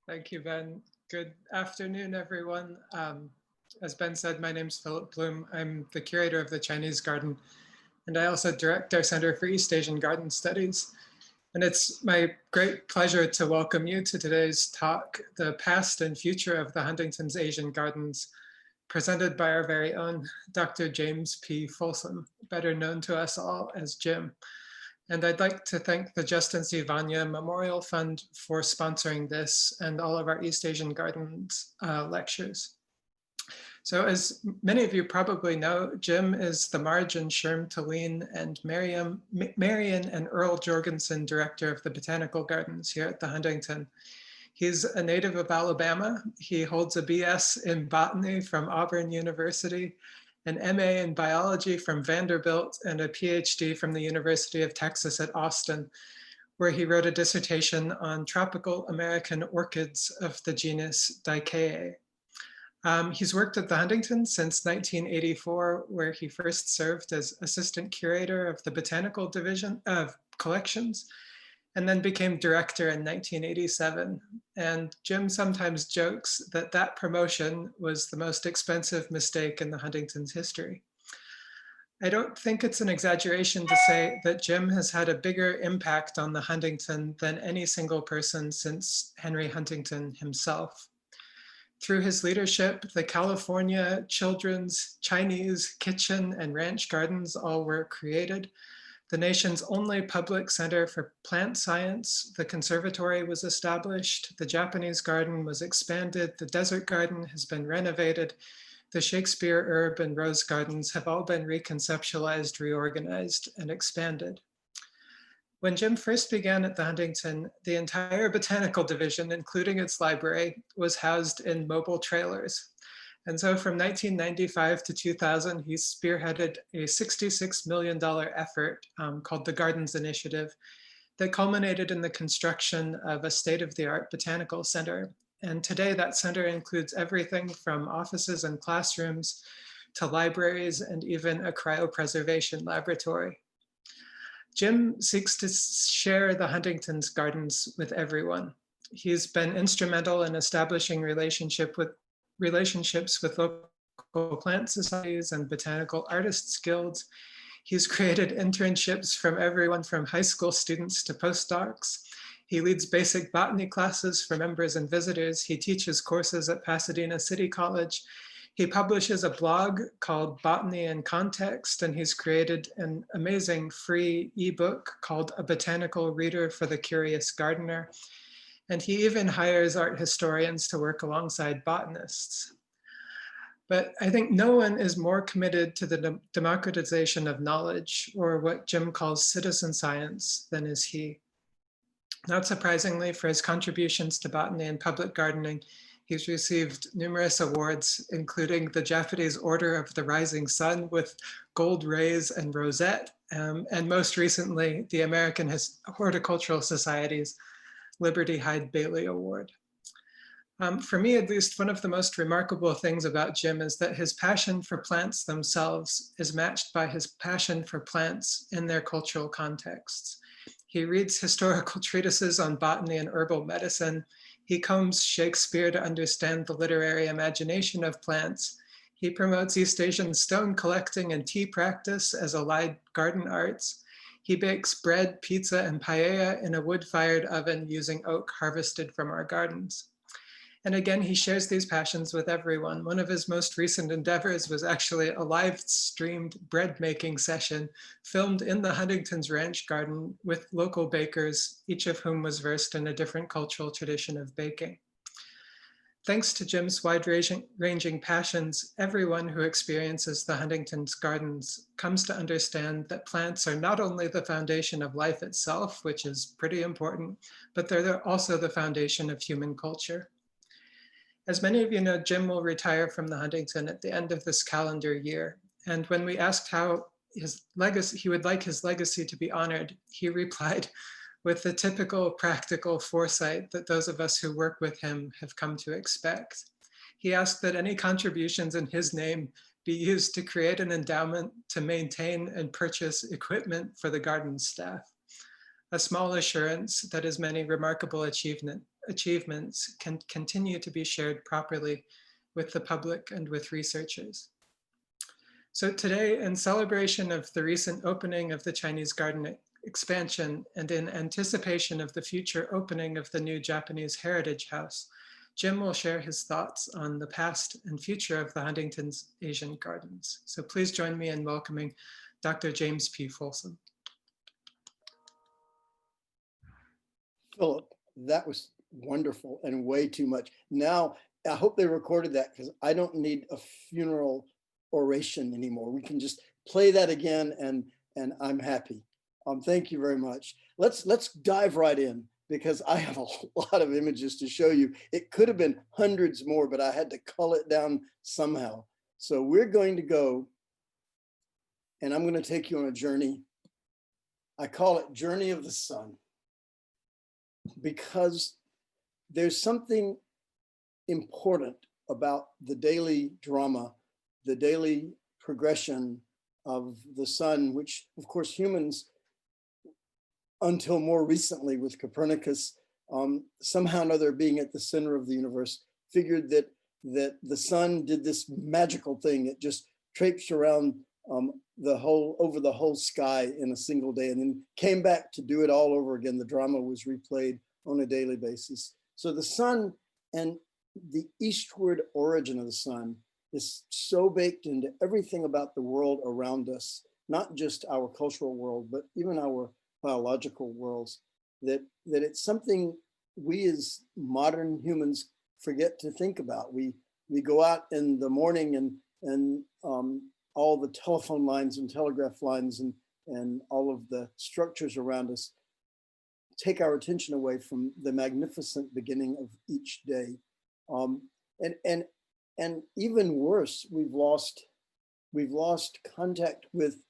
Thank you, Ben. Good afternoon, everyone. As Ben said, my name's Philip Bloom. I'm the curator of the Chinese Garden, and I also direct our Center for East Asian Garden Studies. And it's my great pleasure to welcome you to today's talk, The Past and Future of the Huntington's Asian Gardens, presented by our very own Dr. James P. Folsom, better known to us all as Jim. And I'd like to thank the Justin C. Vanya Memorial Fund for sponsoring this and all of our East Asian Gardens lectures. So as many of you probably know, Jim is the Marge and Sherm Telleen and Marion and Earle Jorgensen director of the Botanical Gardens here at the Huntington. He's a native of Alabama. He holds a BS in botany from Auburn University, an MA in biology from Vanderbilt, and a PhD from the University of Texas at Austin, where he wrote a dissertation on tropical American orchids of the genus Dicaea. He's worked at the Huntington since 1984, where he first served as assistant curator of the Botanical Division of Collections, and then became director in 1987. And Jim sometimes jokes that that promotion was the most expensive mistake in the Huntington's history. I don't think it's an exaggeration to say that Jim has had a bigger impact on the Huntington than any single person since Henry Huntington himself. Through his leadership, the California Children's, Chinese, Kitchen, and Ranch Gardens all were created. The nation's only public center for plant science, the conservatory, was established. The Japanese garden was expanded. The desert garden has been renovated. The Shakespeare herb and rose gardens have all been reconceptualized, reorganized, and expanded. When Jim first began at the Huntington, the entire botanical division, including its library, was housed in mobile trailers. And so from 1995 to 2000, he spearheaded a $66 million effort called the Gardens Initiative that culminated in the construction of a state-of-the-art botanical center. And today that center includes everything from offices and classrooms to libraries and even a cryopreservation laboratory. Jim seeks to share the Huntington's gardens with everyone. He's been instrumental in establishing relationships with local plant societies and botanical artists guilds. He's created internships from everyone from high school students to postdocs. He leads basic botany classes for members and visitors. He teaches courses at Pasadena City College. He publishes a blog called Botany in Context, and he's created an amazing free ebook called A Botanical Reader for the Curious Gardener. And he even hires art historians to work alongside botanists. But I think no one is more committed to the democratization of knowledge, or what Jim calls citizen science, than is he. Not surprisingly, for his contributions to botany and public gardening, he's received numerous awards, including the Japanese Order of the Rising Sun with gold rays and rosette, and most recently, the American Horticultural Society's Liberty Hyde Bailey Award. For me, at least, one of the most remarkable things about Jim is that his passion for plants themselves is matched by his passion for plants in their cultural contexts. He reads historical treatises on botany and herbal medicine. He combs Shakespeare to understand the literary imagination of plants. He promotes East Asian stone collecting and tea practice as allied garden arts. He bakes bread, pizza, and paella in a wood-fired oven using oak harvested from our gardens. And again, he shares these passions with everyone. One of his most recent endeavors was actually a live-streamed bread-making session filmed in the Huntington's Ranch Garden with local bakers, each of whom was versed in a different cultural tradition of baking. Thanks to Jim's wide-ranging passions, everyone who experiences the Huntington's Gardens comes to understand that plants are not only the foundation of life itself, which is pretty important, but they're also the foundation of human culture. As many of you know, Jim will retire from the Huntington at the end of this calendar year. And when we asked how he would like his legacy to be honored, he replied with the typical practical foresight that those of us who work with him have come to expect. He asked that any contributions in his name be used to create an endowment to maintain and purchase equipment for the garden staff. a small assurance that as many remarkable achievements can continue to be shared properly with the public and with researchers. So today, in celebration of the recent opening of the Chinese Garden expansion and in anticipation of the future opening of the new Japanese Heritage House, Jim will share his thoughts on the past and future of the Huntington's Asian Gardens. So please join me in welcoming Dr. James P. Folsom. Philip, that was wonderful and way too much. Now, I hope they recorded that because I don't need a funeral oration anymore. We can just play that again and I'm happy. Thank you very much. Let's dive right in because I have a lot of images to show you. It could have been hundreds more, but I had to cull it down somehow. So we're going to go and I'm going to take you on a journey. I call it Journey of the Sun because there's something important about the daily drama, the daily progression of the sun, which of course humans, until more recently with Copernicus, somehow or another being at the center of the universe, figured that the sun did this magical thing. It just traipsed around over the whole sky in a single day and then came back to do it all over again. The drama was replayed on a daily basis. So the sun and the eastward origin of the sun is so baked into everything about the world around us, not just our cultural world, but even our biological worlds, that it's something we as modern humans forget to think about. We go out in the morning and all the telephone lines and telegraph lines and all of the structures around us take our attention away from the magnificent beginning of each day. And even worse, we've lost contact with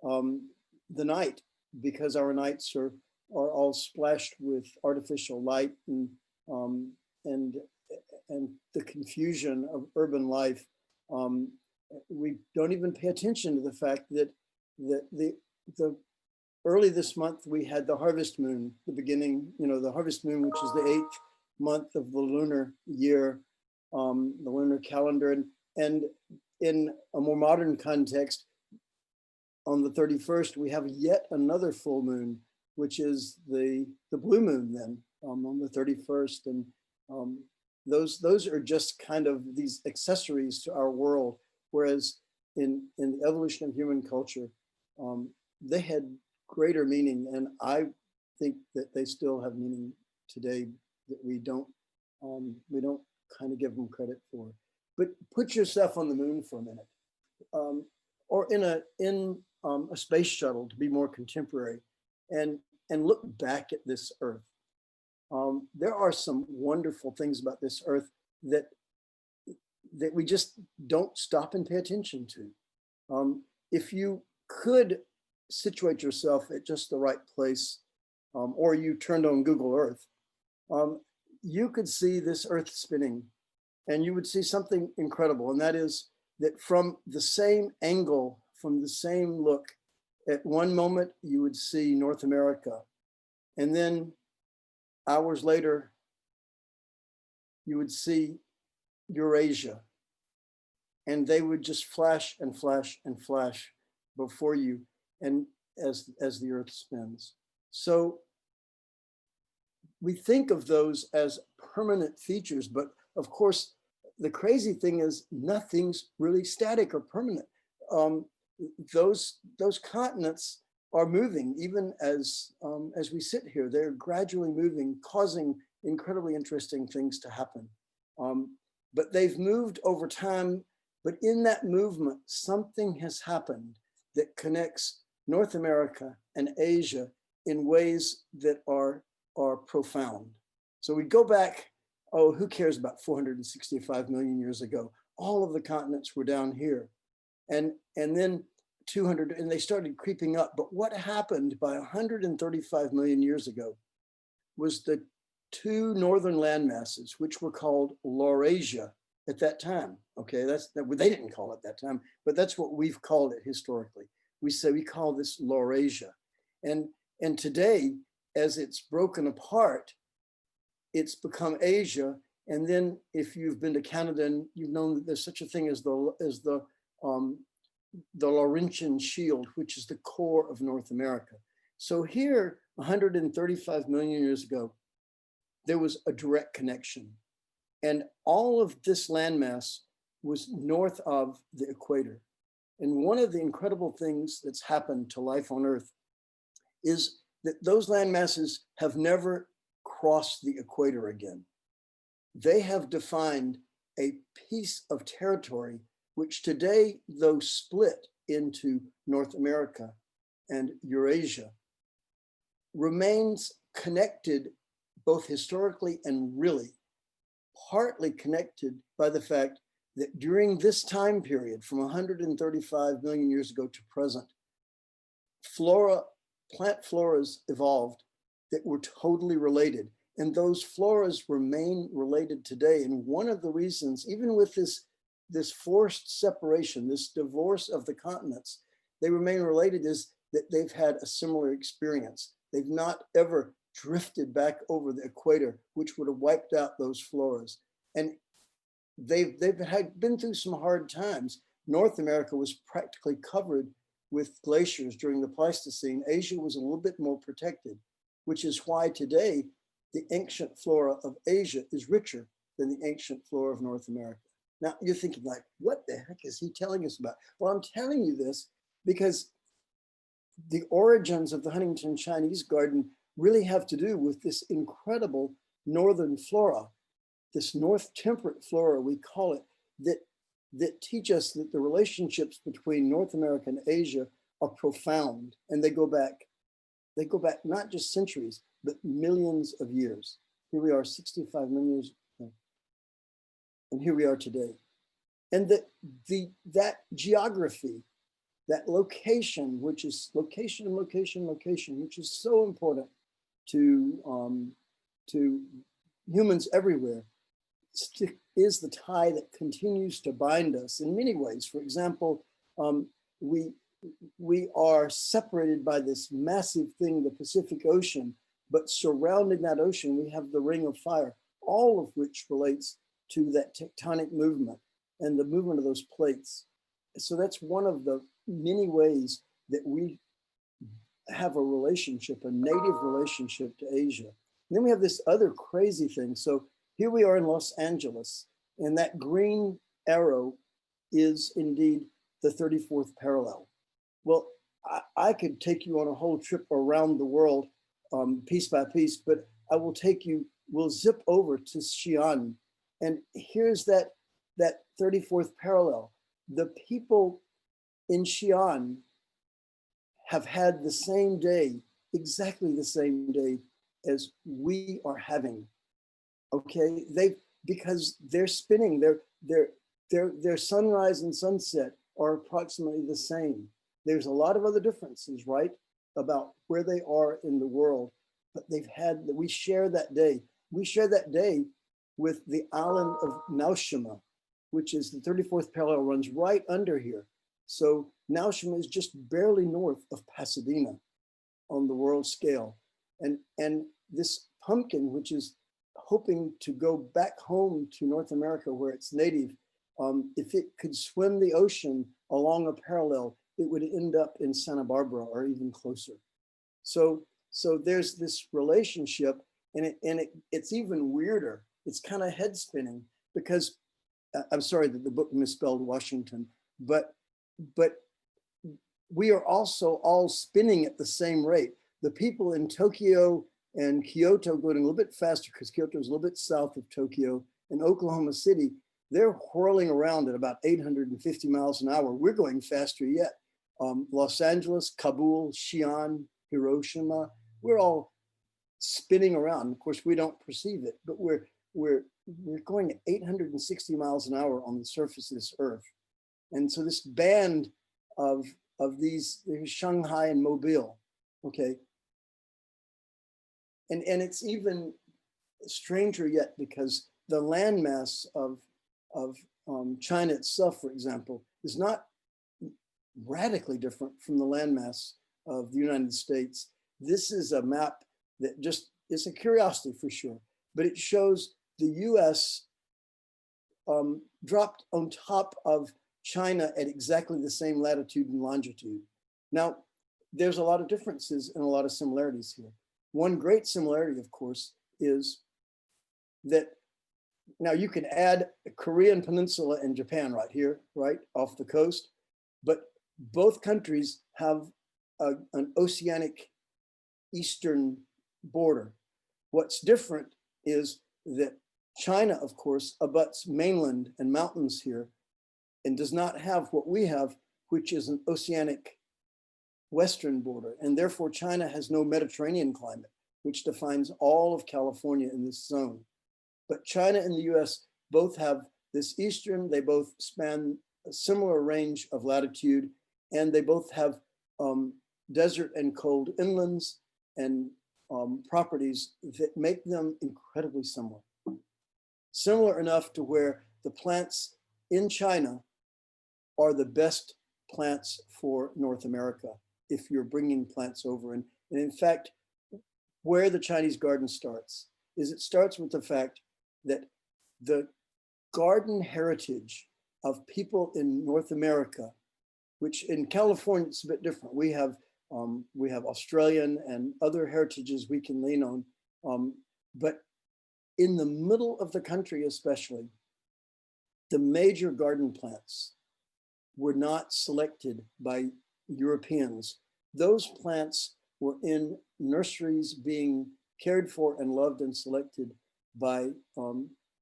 the night because our nights are all splashed with artificial light and the confusion of urban life. We don't even pay attention to the fact that the early this month we had the harvest moon, the beginning, the harvest moon, which is the 8th month of the lunar year, the lunar calendar, and in a more modern context, on the 31st, we have yet another full moon, which is the blue moon then on the 31st. And those are just kind of these accessories to our world. Whereas in the evolution of human culture, they had greater meaning. And I think that they still have meaning today that we don't kind of give them credit for. But put yourself on the moon for a minute, or in a space shuttle to be more contemporary, and look back at this Earth. There are some wonderful things about this Earth that we just don't stop and pay attention to. If you could situate yourself at just the right place, or you turned on Google Earth, you could see this Earth spinning, and you would see something incredible. And that is that from the same angle, from the same look, at one moment you would see North America, and then hours later you would see Eurasia, and they would just flash and flash and flash before you, and as the Earth spins. So we think of those as permanent features, but of course the crazy thing is nothing's really static or permanent. Those continents are moving even as we sit here. They're gradually moving, causing incredibly interesting things to happen. But they've moved over time, but in that movement, something has happened that connects North America and Asia in ways that are profound. So we go back, who cares about 465 million years ago? All of the continents were down here. And then 200, and they started creeping up. But what happened by 135 million years ago was the two northern landmasses, which were called Laurasia at that time. Okay, they didn't call it that time, but that's what we've called it historically. We call this Laurasia. And today, as it's broken apart, it's become Asia. And then if you've been to Canada and you've known that there's such a thing as the Laurentian Shield, which is the core of North America. So here, 135 million years ago, there was a direct connection. And all of this landmass was north of the equator. And one of the incredible things that's happened to life on Earth is that those land masses have never crossed the equator again. They have defined a piece of territory which today, though split into North America and Eurasia, remains connected both historically and really, partly connected by the fact that during this time period, from 135 million years ago to present, plant floras evolved that were totally related. And those floras remain related today. And one of the reasons, even with this forced separation, this divorce of the continents, they remain related is that they've had a similar experience. They've not ever drifted back over the equator, which would have wiped out those floras. And they've been through some hard times. North America was practically covered with glaciers during the Pleistocene. Asia was a little bit more protected, which is why today the ancient flora of Asia is richer than the ancient flora of North America. Now you're thinking like, what the heck is he telling us about? Well, I'm telling you this because the origins of the Huntington Chinese garden really have to do with this incredible northern flora, this north temperate flora, we call it, that teach us that the relationships between North America and Asia are profound, and they go back not just centuries, but millions of years. Here we are, 65 million years, and here we are today. And that geography, that location, which is location, which is so important to humans everywhere, is the tie that continues to bind us in many ways. For example, we are separated by this massive thing, the Pacific Ocean, but surrounding that ocean, we have the Ring of Fire, all of which relates to that tectonic movement and the movement of those plates. So that's one of the many ways that we have a relationship, a native relationship to Asia. And then we have this other crazy thing. So here we are in Los Angeles, and that green arrow is indeed the 34th parallel. Well, I could take you on a whole trip around the world piece by piece, but I will take you, we'll zip over to Xi'an. And here's that 34th parallel. The people in Xi'an have had the same day, exactly the same day as we are having. Okay, because they're spinning, their sunrise and sunset are approximately the same. There's a lot of other differences, right, about where they are in the world, but we share that day. We share that day with the island of Naoshima, which is the 34th parallel, runs right under here. So Naoshima is just barely north of Pasadena on the world scale. And this pumpkin, which is hoping to go back home to North America where it's native, if it could swim the ocean along a parallel, it would end up in Santa Barbara or even closer. So there's this relationship, and it's even weirder. It's kind of head spinning because I'm sorry that the book misspelled Washington, but we are also all spinning at the same rate. The people in Tokyo and Kyoto going a little bit faster because Kyoto is a little bit south of Tokyo, and Oklahoma City, they're whirling around at about 850 miles an hour. We're going faster yet. Los Angeles, Kabul, Xi'an, Hiroshima, we're all spinning around. Of course, we don't perceive it, but we're going at 860 miles an hour on the surface of this earth. And so this band of these, there's Shanghai and Mobile, okay? And it's even stranger yet because the landmass of China itself, for example, is not radically different from the landmass of the United States. This is a map that just is a curiosity for sure, but it shows the US dropped on top of China at exactly the same latitude and longitude. Now, there's a lot of differences and a lot of similarities here. One great similarity, of course, is that now you can add a Korean peninsula and Japan right here, right off the coast, but both countries have an oceanic eastern border. What's different is that China, of course, abuts mainland and mountains here and does not have what we have, which is an oceanic western border. And therefore, China has no Mediterranean climate, which defines all of California in this zone. But China and the US both have this eastern, they both span a similar range of latitude, and they both have desert and cold inlands and properties that make them incredibly similar. Similar enough to where the plants in China are the best plants for North America if you're bringing plants over. And in fact, where the Chinese garden starts is it starts with the fact that the garden heritage of people in North America, which in California it's a bit different. We have Australian and other heritages we can lean on, but in the middle of the country especially, the major garden plants were not selected by Europeans. Those plants were in nurseries being cared for and loved and selected by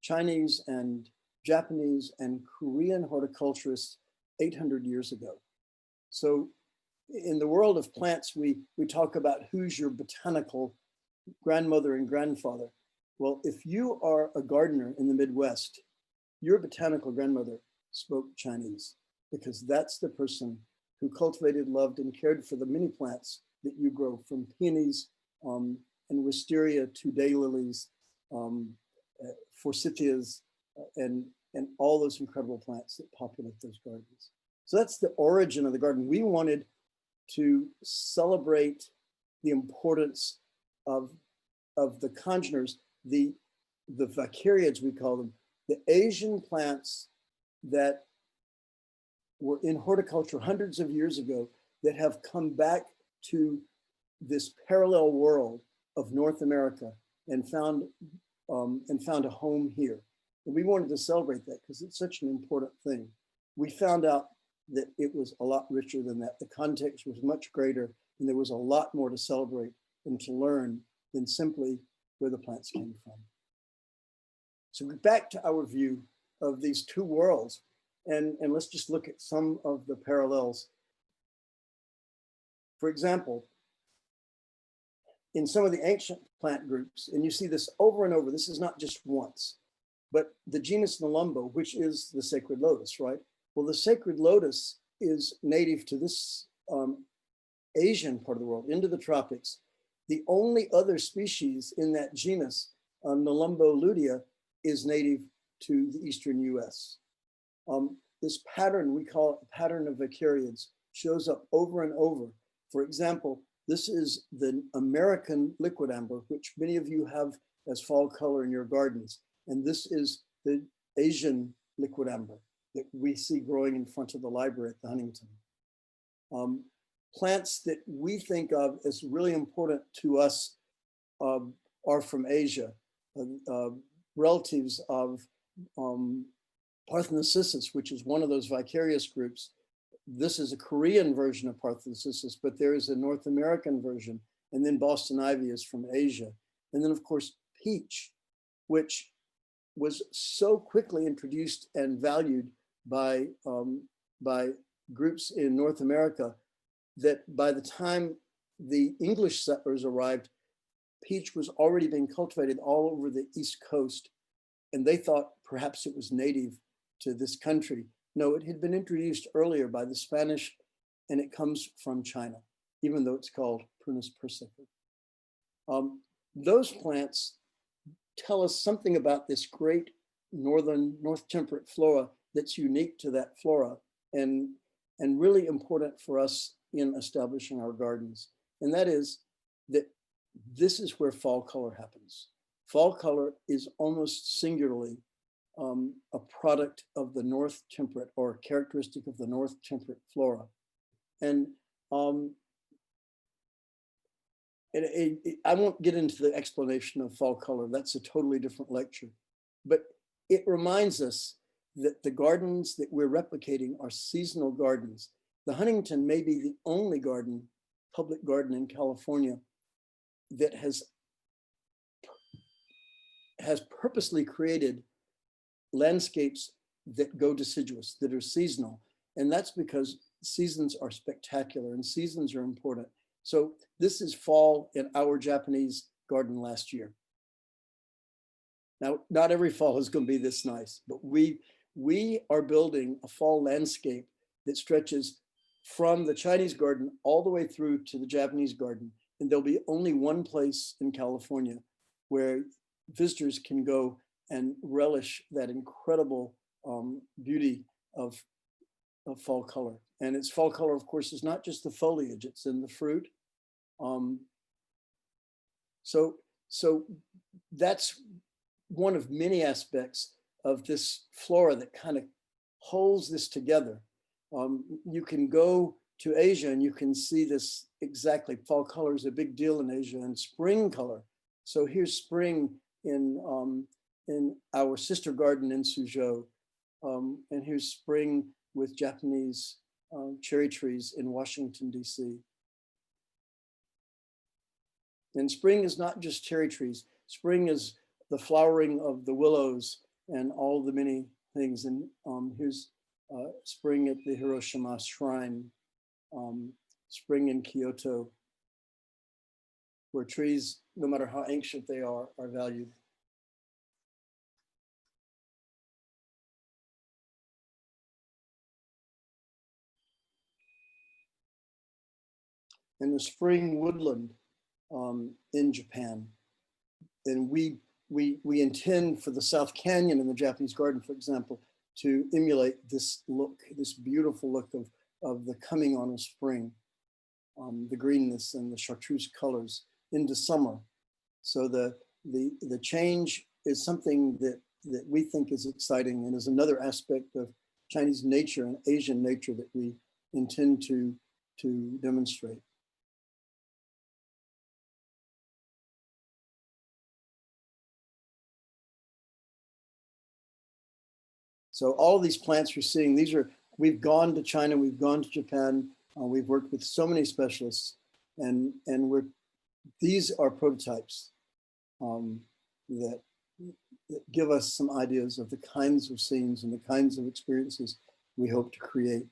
Chinese and Japanese and Korean horticulturists 800 years ago. So in the world of plants, we talk about who's your botanical grandmother and grandfather. Well, if you are a gardener in the Midwest, your botanical grandmother spoke Chinese because that's the person who cultivated, loved, and cared for the many plants that you grow, from peonies and wisteria to daylilies, forsythias, and all those incredible plants that populate those gardens. So that's the origin of the garden. We wanted to celebrate the importance of the congeners, the vicariads, we call them, the Asian plants that were in horticulture hundreds of years ago that have come back to this parallel world of North America and found a home here. And we wanted to celebrate that because it's such an important thing. We found out that it was a lot richer than that. The context was much greater, and there was a lot more to celebrate and to learn than simply where the plants came from. So back to our view of these two worlds, and let's just look at some of the parallels. For example, in some of the ancient plant groups, and you see this over and over, this is not just once, but the genus Nelumbo, which is the sacred lotus, right? Well, the sacred lotus is native to this Asian part of the world, into the tropics. The only other species in that genus, Nelumbo lutea, is native to the eastern US. This pattern, we call it the pattern of vicariads, shows up over and over. For example, this is the American liquid amber, which many of you have as fall color in your gardens. And this is the Asian liquid amber that we see growing in front of the library at the Huntington. Plants that we think of as really important to us are from Asia, relatives of Parthenocissus, which is one of those vicarious groups. This is a Korean version of Parthenocissus, but there is a North American version. And then Boston ivy is from Asia. And then of course, peach, which was so quickly introduced and valued by groups in North America that by the time the English settlers arrived, peach was already being cultivated all over the East Coast. And they thought perhaps it was native to this country. No, it had been introduced earlier by the Spanish, and it comes from China, even though it's called Prunus persica. Those plants tell us something about this great north temperate flora that's unique to that flora and really important for us in establishing our gardens. And that is that this is where fall color happens. Fall color is almost singularly a product of the North Temperate, or a characteristic of the North Temperate flora. And I won't get into the explanation of fall color. That's a totally different lecture. But it reminds us that the gardens that we're replicating are seasonal gardens. The Huntington may be the only garden, public garden in California, that has purposely created landscapes that go deciduous, that are seasonal. And that's because seasons are spectacular and seasons are important. So this is fall in our Japanese garden last year. Now, not every fall is going to be this nice, but we are building a fall landscape that stretches from the Chinese garden all the way through to the Japanese garden. And there'll be only one place in California where visitors can go and relish that incredible beauty of fall color. And its fall color, of course, is not just the foliage, it's in the fruit. So that's one of many aspects of this flora that kind of holds this together. You can go to Asia and you can see this exactly. Fall color is a big deal in Asia, and spring color. So here's spring in our sister garden in Suzhou, and here's spring with Japanese cherry trees in Washington, D.C. And spring is not just cherry trees. Spring is the flowering of the willows and all the many things. And here's spring at the Hiroshima Shrine, spring in Kyoto, where trees, no matter how ancient they are valued. And the spring woodland in Japan. And we intend for the South Canyon in the Japanese garden, for example, to emulate this look, this beautiful look of the coming on of spring, the greenness and the chartreuse colors into summer. So the change is something that we think is exciting and is another aspect of Chinese nature and Asian nature that we intend to demonstrate. So all of these plants you're seeing, we've gone to China, we've gone to Japan, we've worked with so many specialists, and these are prototypes that give us some ideas of the kinds of scenes and the kinds of experiences we hope to create.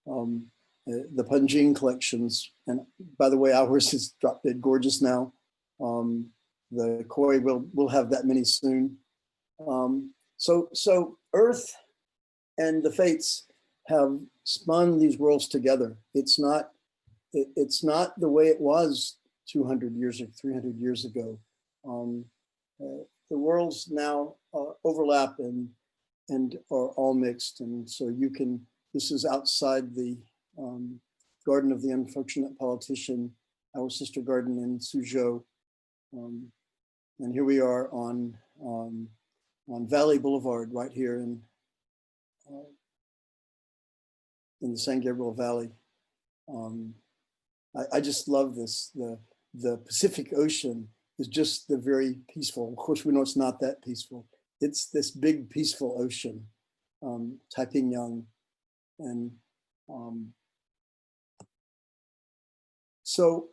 The Panjing collections, and by the way, ours is drop dead gorgeous now. The koi will have that many soon. So Earth and the fates have spun these worlds together. It's not the way it was 200 years or 300 years ago. The worlds now overlap and are all mixed. And so this is outside the garden of the unfortunate politician, our sister garden in Suzhou. And here we are on Valley Boulevard right here in the San Gabriel Valley. I just love this. The Pacific Ocean is just the very peaceful. Of course, we know it's not that peaceful. It's this big peaceful ocean, Taiping Yang. And so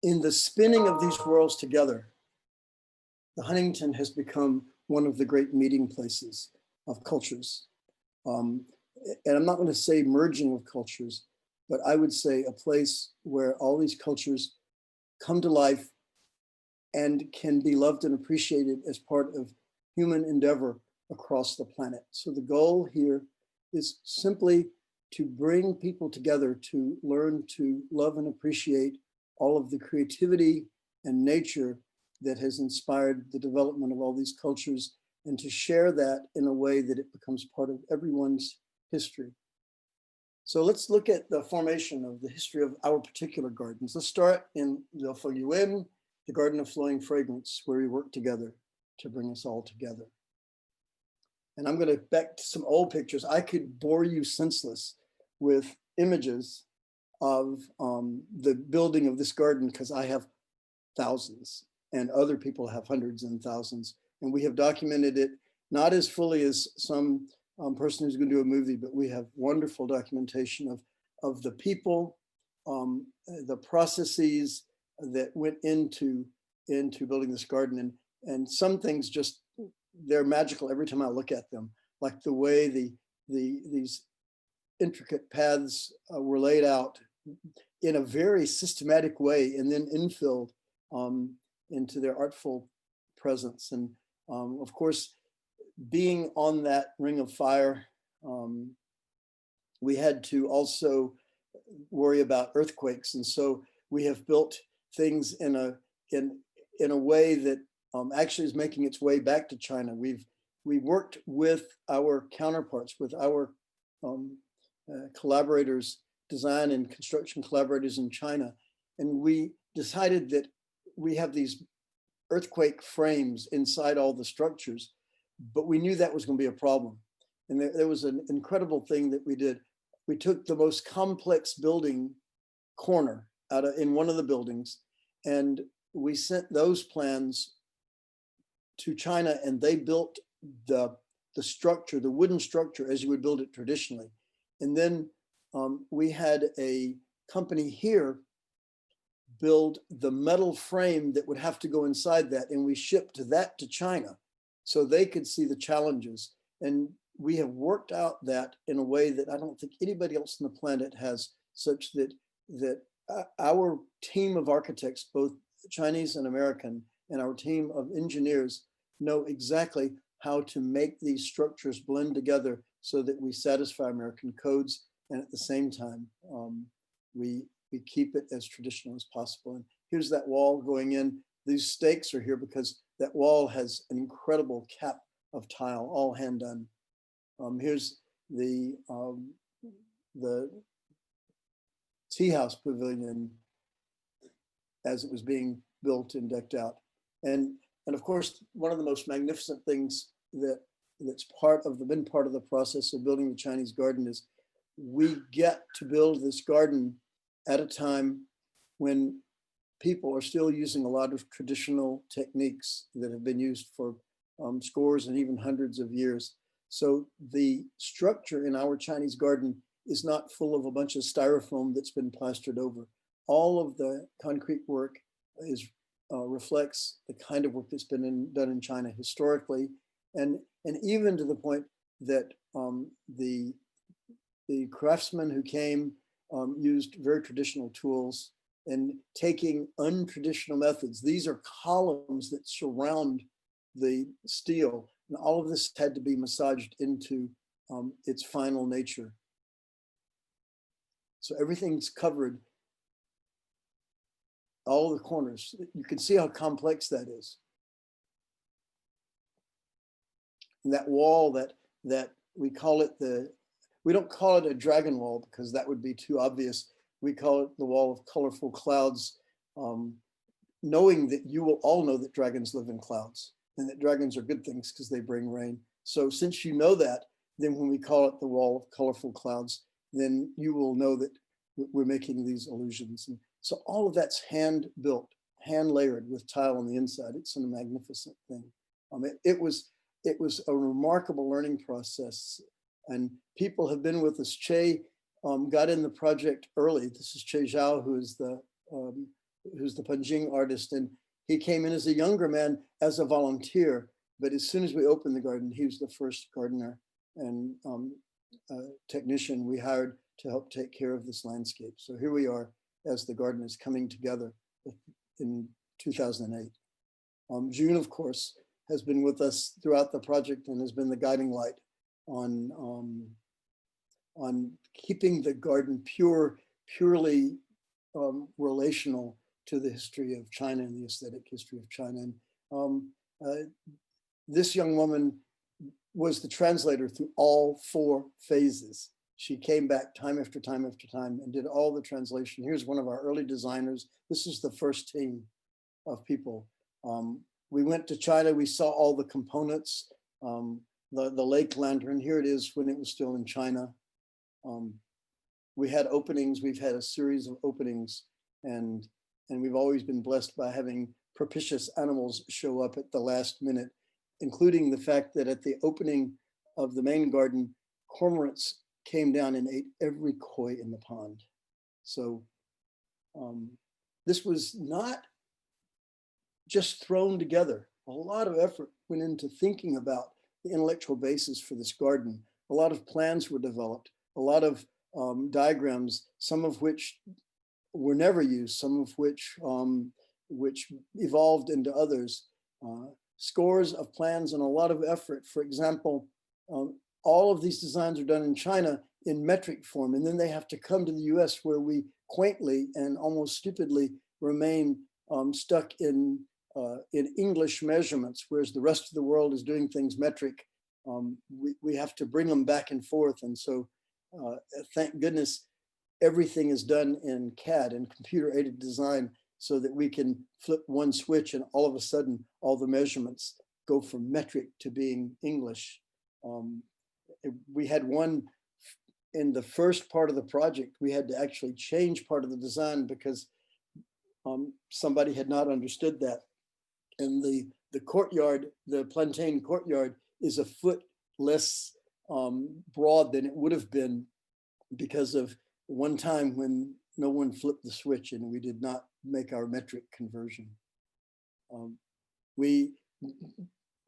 in the spinning of these worlds together, the Huntington has become one of the great meeting places of cultures. And I'm not going to say merging of cultures, but I would say a place where all these cultures come to life and can be loved and appreciated as part of human endeavor across the planet. So the goal here is simply to bring people together to learn to love and appreciate all of the creativity and nature that has inspired the development of all these cultures, and to share that in a way that it becomes part of everyone's history. So let's look at the formation of the history of our particular gardens. Let's start in Liu Fang Yuan, the Garden of Flowing Fragrance, where we work together to bring us all together. And I'm going to back to some old pictures. I could bore you senseless with images of the building of this garden because I have thousands and other people have hundreds and thousands. And we have documented it, not as fully as some person who's going to do a movie, but we have wonderful documentation of the people, the processes that went into building this garden. And some things just, they're magical every time I look at them, like the way these intricate paths were laid out in a very systematic way and then infilled into their artful presence. And of course, being on that ring of fire, we had to also worry about earthquakes. And so we have built things in a way that actually is making its way back to China. We worked with our counterparts, with our collaborators, design and construction collaborators in China. And we decided that we have these earthquake frames inside all the structures, but we knew that was going to be a problem. And there was an incredible thing that we did. We took the most complex building corner in one of the buildings, and we sent those plans to China, and they built the structure, the wooden structure, as you would build it traditionally. And then we had a company here build the metal frame that would have to go inside that, and we shipped that to China so they could see the challenges. And we have worked out that in a way that I don't think anybody else on the planet has, such that our team of architects, both Chinese and American, and our team of engineers know exactly how to make these structures blend together so that we satisfy American codes, and at the same time, we keep it as traditional as possible. And here's that wall going in. These stakes are here because that wall has an incredible cap of tile, all hand done. Here's the tea house pavilion as it was being built and decked out. And of course, one of the most magnificent things that's been part of the process of building the Chinese garden is we get to build this garden at a time when people are still using a lot of traditional techniques that have been used for scores and even hundreds of years. So the structure in our Chinese garden is not full of a bunch of styrofoam that's been plastered over. All of the concrete work reflects the kind of work that's been done in China historically, and even to the point that the craftsmen who came used very traditional tools and taking untraditional methods. These are columns that surround the steel, and all of this had to be massaged into its final nature. So everything's covered, all the corners. You can see how complex that is. And that wall that we call it we don't call it a dragon wall because that would be too obvious. We call it the wall of colorful clouds, knowing that you will all know that dragons live in clouds and that dragons are good things because they bring rain. So since you know that, then when we call it the wall of colorful clouds, then you will know that we're making these illusions. And so all of that's hand built, hand layered with tile on the inside. It's a magnificent thing. It was a remarkable learning process, and people have been with us. Che got in the project early. This is Che Zhao, who's the Panjing artist, and he came in as a younger man as a volunteer. But as soon as we opened the garden, he was the first gardener and technician we hired to help take care of this landscape. So here we are as the garden is coming together in 2008. June, of course, has been with us throughout the project and has been the guiding light on keeping the garden purely relational to the history of China and the aesthetic history of China. And this young woman was the translator through all 4 phases she came back time after time after time and did all the translation. Here's one of our early designers. This is the first team of people. We went to China, we saw all the components, the lake lantern, here it is when it was still in China. We had openings, we've had a series of openings, and we've always been blessed by having propitious animals show up at the last minute, including the fact that at the opening of the main garden, cormorants came down and ate every koi in the pond. So this was not just thrown together. A lot of effort went into thinking about the intellectual basis for this garden. A lot of plans were developed, a lot of diagrams, some of which were never used, some of which evolved into others. Scores of plans and a lot of effort. For example, all of these designs are done in China in metric form, and then they have to come to the US where we quaintly and almost stupidly remain stuck in English measurements, whereas the rest of the world is doing things metric. We have to bring them back and forth. And so thank goodness, everything is done in CAD and computer aided design so that we can flip one switch and all of a sudden, all the measurements go from metric to being English. We had one in the first part of the project, we had to actually change part of the design because somebody had not understood that. And the courtyard, the plantain courtyard, is a foot less broad than it would have been because of one time when no one flipped the switch and we did not make our metric conversion.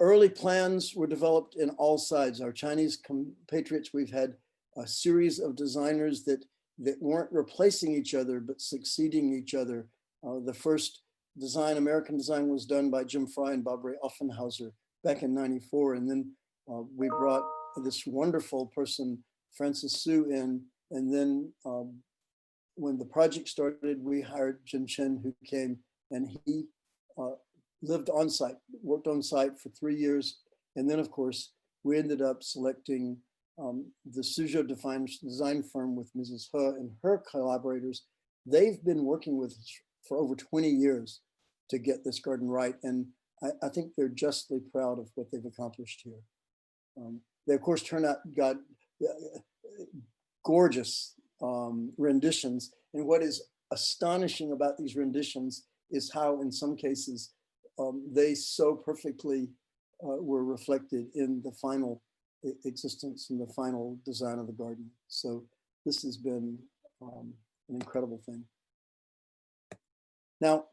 Early plans were developed in all sides. Our Chinese compatriots, we've had a series of designers that weren't replacing each other, but succeeding each other. The first design, American design, was done by Jim Fry and Bob Ray Offenhauser back in '94. And then we brought this wonderful person, Francis Su, in. And then when the project started, we hired Jin Chen, who came, and he lived on site, worked on site for 3 years. And then, of course, we ended up selecting the Suzhou design firm with Mrs. He and her collaborators. They've been working with us for over 20 years to get this garden right. And I think they're justly proud of what they've accomplished here. They, of course, got gorgeous renditions. And what is astonishing about these renditions is how, in some cases, they so perfectly were reflected in the final existence and the final design of the garden. So this has been an incredible thing. Now,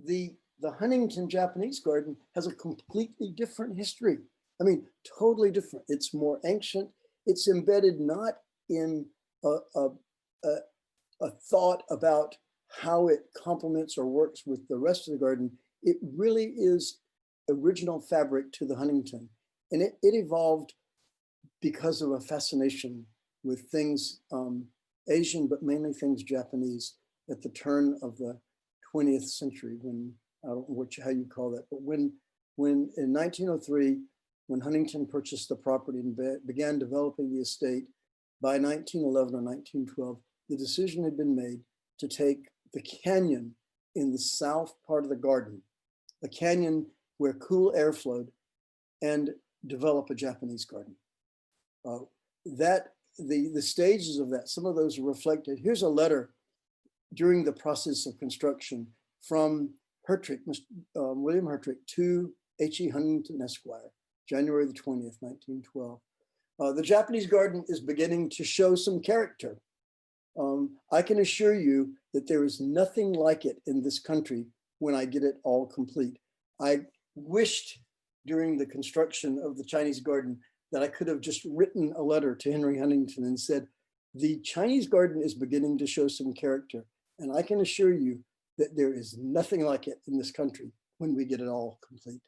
the Huntington Japanese garden has a completely different history. I mean, totally different. It's more ancient. It's embedded not in a thought about how it complements or works with the rest of the garden. It really is original fabric to the Huntington. And it evolved because of a fascination with things Asian, but mainly things Japanese at the turn of the 20th century, when, I don't know how you call that, but when in 1903, when Huntington purchased the property and began developing the estate, by 1911 or 1912, the decision had been made to take the canyon in the south part of the garden, a canyon where cool air flowed, and develop a Japanese garden. The stages of that, some of those are reflected. Here's a letter during the process of construction from Hertrick, William Hertrick, to H.E. Huntington Esquire, January the 20th, 1912. The Japanese garden is beginning to show some character. I can assure you that there is nothing like it in this country when I get it all complete. I wished during the construction of the Chinese garden that I could have just written a letter to Henry Huntington and said, the Chinese garden is beginning to show some character. And I can assure you that there is nothing like it in this country when we get it all complete.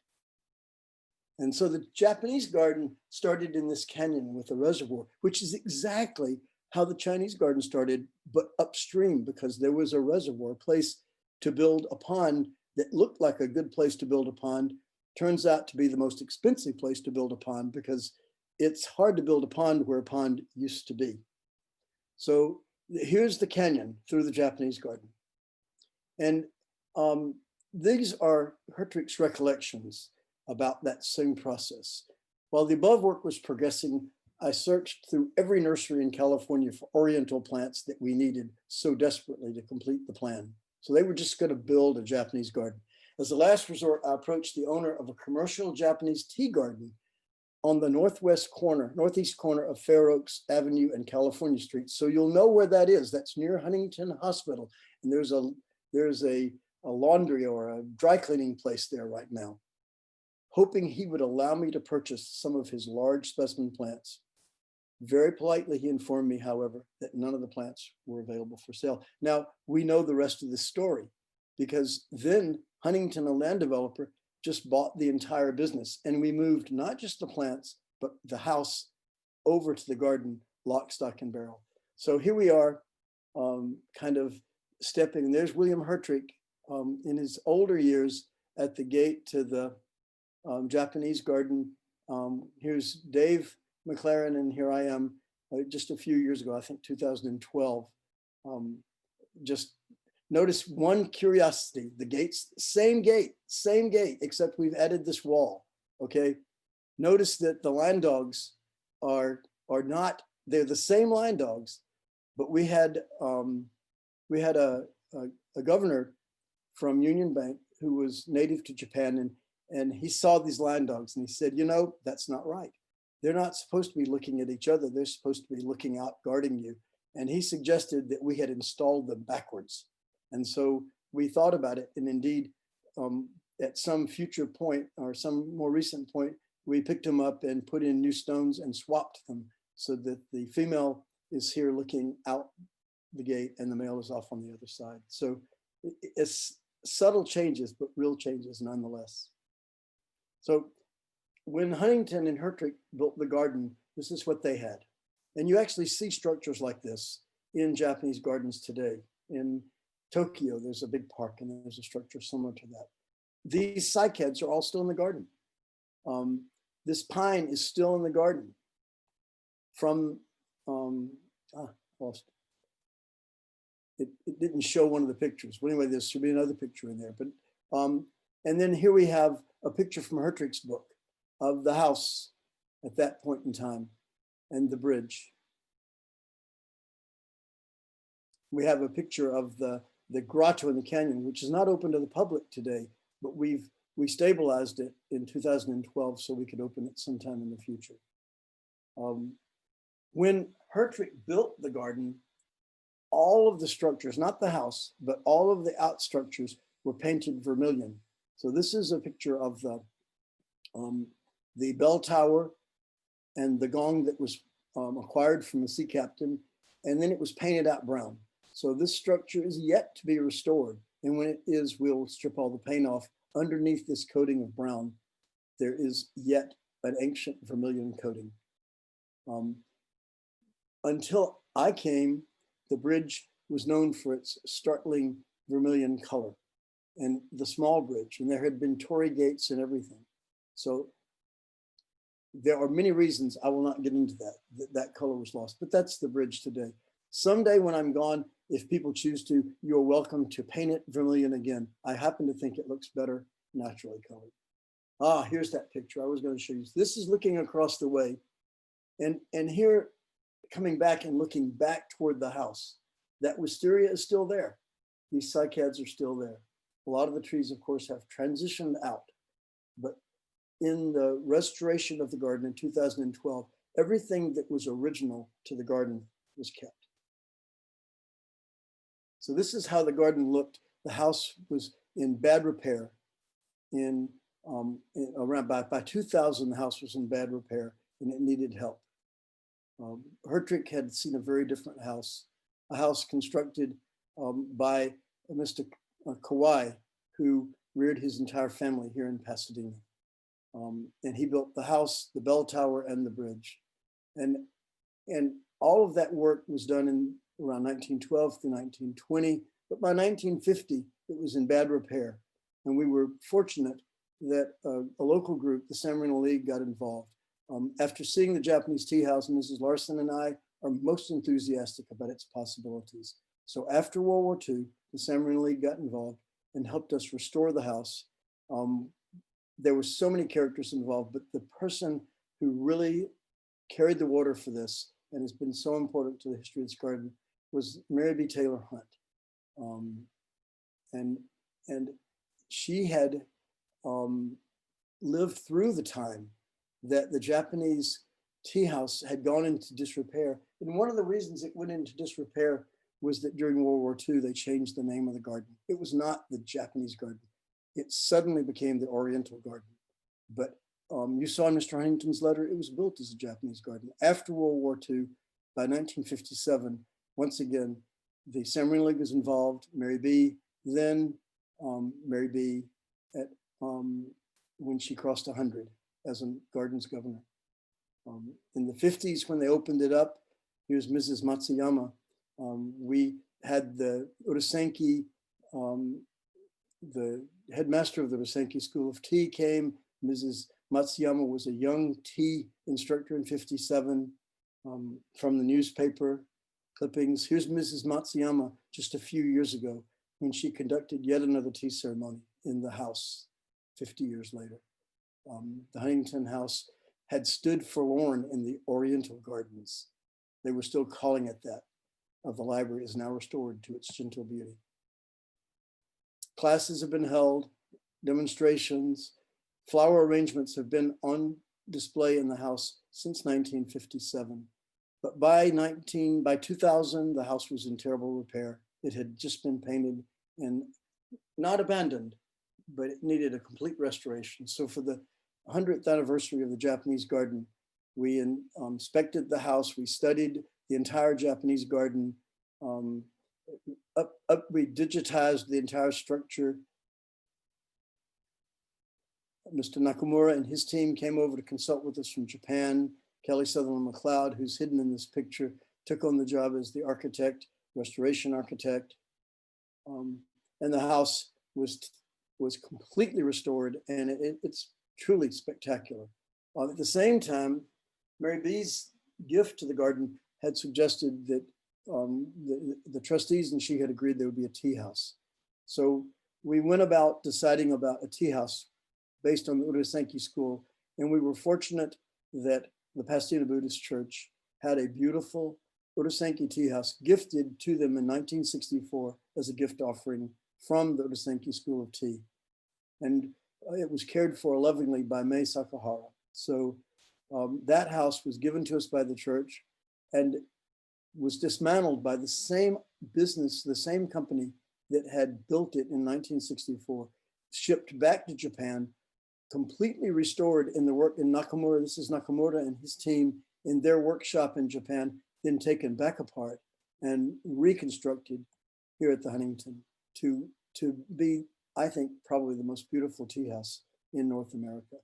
And so the Japanese garden started in this canyon with a reservoir, which is exactly how the Chinese garden started, but upstream, because there was a reservoir, a place to build a pond that looked like a good place to build a pond, turns out to be the most expensive place to build a pond because it's hard to build a pond where a pond used to be. So here's the canyon through the Japanese garden. And these are Hertrich's recollections about that same process. While the above work was progressing, I searched through every nursery in California for ornamental plants that we needed so desperately to complete the plan. So they were just going to build a Japanese garden. As a last resort, I approached the owner of a commercial Japanese tea garden on the northeast corner of Fair Oaks Avenue and California Street. So you'll know where that is. That's near Huntington Hospital. And there's a laundry or a dry cleaning place there right now. Hoping he would allow me to purchase some of his large specimen plants. Very politely, he informed me, however, that none of the plants were available for sale. Now, we know the rest of the story because then Huntington, a land developer, just bought the entire business. And we moved not just the plants, but the house over to the garden, lock, stock, and barrel. So here we are, kind of stepping. There's William Hertrich in his older years at the gate to the Japanese garden. Here's Dave McLaren, and here I am just a few years ago, I think 2012. Just notice one curiosity, the gates, same gate, except we've added this wall, okay? Notice that the line dogs are not, they're the same line dogs, but we had a governor from Union Bank who was native to Japan, and he saw these line dogs and he said, you know, that's not right. They're not supposed to be looking at each other. They're supposed to be looking out, guarding you. And he suggested that we had installed them backwards. And so we thought about it. And indeed, at some future point or some more recent point, we picked them up and put in new stones and swapped them so that the female is here looking out the gate and the male is off on the other side. So it's subtle changes, but real changes nonetheless. So when Huntington and Hertrich built the garden, this is what they had. And you actually see structures like this in Japanese gardens today. In Tokyo, there's a big park and there's a structure similar to that. These cycads are all still in the garden. This pine is still in the garden from, lost. It didn't show one of the pictures. But anyway, there should be another picture in there. But and then here we have a picture from Hertrich's book of the house at that point in time and the bridge. We have a picture of the grotto in the canyon, which is not open to the public today, but we stabilized it in 2012 so we could open it sometime in the future. When Hertrich built the garden, all of the structures, not the house, but all of the out structures were painted vermilion. So this is a picture of the bell tower and the gong that was acquired from the sea captain, and then it was painted out brown. So this structure is yet to be restored. And when it is, we'll strip all the paint off. Underneath this coating of brown, there is yet an ancient vermilion coating. Until I came, the bridge was known for its startling vermilion color, and the small bridge, and there had been torii gates and everything. So there are many reasons, I will not get into that color was lost, but that's the bridge today. Someday when I'm gone, if people choose to, you're welcome to paint it vermilion again. I happen to think it looks better naturally colored. Ah, here's that picture I was going to show you. This is looking across the way. And here, coming back and looking back toward the house, that wisteria is still there. These cycads are still there. A lot of the trees, of course, have transitioned out. But in the restoration of the garden in 2012, everything that was original to the garden was kept. So this is how the garden looked. The house was in bad repair. Around by 2000, the house was in bad repair and it needed help. Hertrich had seen a very different house, a house constructed by Mr. Kawai, who reared his entire family here in Pasadena. And he built the house, the bell tower, and the bridge. And all of that work was done in around 1912 to 1920, but by 1950, it was in bad repair. And we were fortunate that a local group, the San Marino League, got involved. After seeing the Japanese tea house, Mrs. Larson and I are most enthusiastic about its possibilities. So after World War II, the San Marino League got involved and helped us restore the house. There were so many characters involved, but the person who really carried the water for this and has been so important to the history of this garden was Mary B. Taylor Hunt. And she had lived through the time that the Japanese tea house had gone into disrepair. And one of the reasons it went into disrepair was that during World War II, they changed the name of the garden. It was not the Japanese garden. It suddenly became the Oriental Garden. But you saw in Mr. Huntington's letter, it was built as a Japanese garden. After World War II, by 1957, once again, the San Marino League was involved, Mary B. Then Mary B. at when she crossed 100 as a gardens governor. In the 50s, when they opened it up, here's Mrs. Matsuyama. We had the Urasenki, the headmaster of the Urasenki School of Tea came. Mrs. Matsuyama was a young tea instructor in 57 from the newspaper clippings. Here's Mrs. Matsuyama just a few years ago when she conducted yet another tea ceremony in the house 50 years later. The Huntington house had stood forlorn in the Oriental Gardens. They were still calling it that. The library is now restored to its gentle beauty. Classes have been held, demonstrations, flower arrangements have been on display in the house since 1957. But by 2000, the house was in terrible repair. It had just been painted and not abandoned, but it needed a complete restoration. So for the 100th anniversary of the Japanese garden, we inspected the house, we studied the entire Japanese garden, we digitized the entire structure. Mr. Nakamura and his team came over to consult with us from Japan. Kelly Sutherland McLeod, who's hidden in this picture, took on the job as the architect, restoration architect. And the house was completely restored, and it's truly spectacular. At the same time, Mary B's gift to the garden had suggested that the trustees and she had agreed there would be a tea house. So we went about deciding about a tea house based on the Urasenki school, and we were fortunate that the Pasadena Buddhist Church had a beautiful Urasenki tea house gifted to them in 1964 as a gift offering from the Urasenki School of Tea. And it was cared for lovingly by Mei Sakahara. So that house was given to us by the church and was dismantled by the same business, the same company that had built it in 1964, shipped back to Japan, completely restored in the work in Nakamura. This is Nakamura and his team in their workshop in Japan, then taken back apart and reconstructed here at the Huntington to be, I think, probably the most beautiful tea house in North America.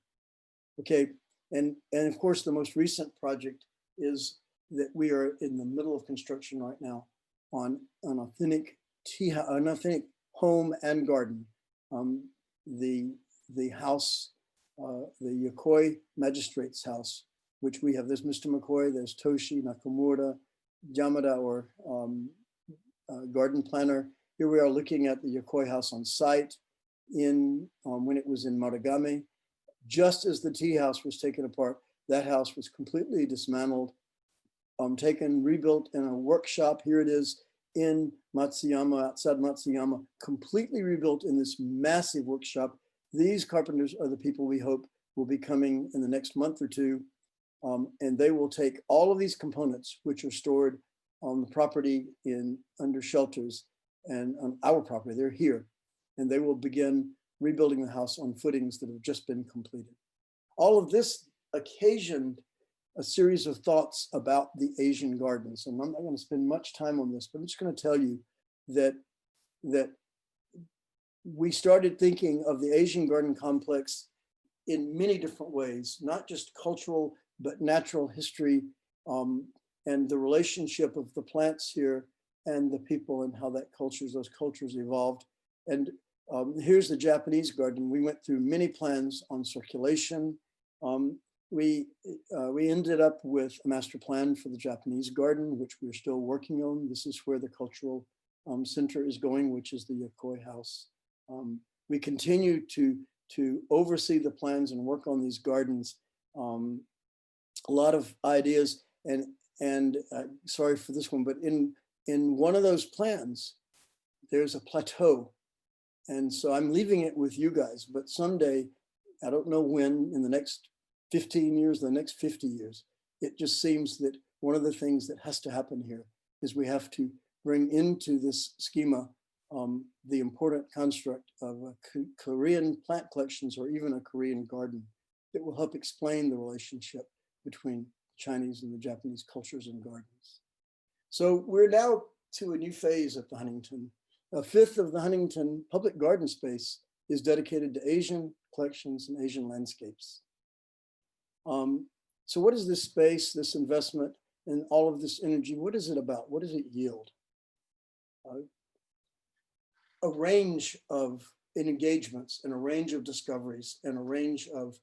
Okay, and of course, the most recent project is that we are in the middle of construction right now on an authentic an authentic home and garden. The house, the Yokoi Magistrate's house, which we have. There's Mr. McCoy, there's Toshi, Nakamura, Yamada, or garden planner. Here we are looking at the Yokoi house on site in when it was in Marugame. Just as the tea house was taken apart, that house was completely dismantled, taken, rebuilt in a workshop. Here it is in Matsuyama, outside Matsuyama, completely rebuilt in this massive workshop. These carpenters are the people we hope will be coming in the next month or two. And they will take all of these components, which are stored on the property under shelters and on our property, they're here. And they will begin rebuilding the house on footings that have just been completed. All of this occasioned a series of thoughts about the Asian gardens. And I'm not going to spend much time on this, but I'm just going to tell you that we started thinking of the Asian garden complex in many different ways, not just cultural, but natural history, and the relationship of the plants here and the people and how those cultures evolved. And here's the Japanese garden. We went through many plans on circulation. we ended up with a master plan for the Japanese garden, which we're still working on. This is where the cultural center is going, which is the Yokoi House. We continue to oversee the plans and work on these gardens. A lot of ideas, and sorry for this one, but in one of those plans, there's a plateau. And so I'm leaving it with you guys, but someday, I don't know when, in the next 15 years, the next 50 years, it just seems that one of the things that has to happen here is we have to bring into this schema the important construct of Korean plant collections or even a Korean garden that will help explain the relationship between Chinese and the Japanese cultures and gardens. So we're now to a new phase at the Huntington. A fifth of the Huntington public garden space is dedicated to Asian collections and Asian landscapes. So what is this space, this investment, and all of this energy? What is it about? What does it yield? A range of engagements and a range of discoveries and a range of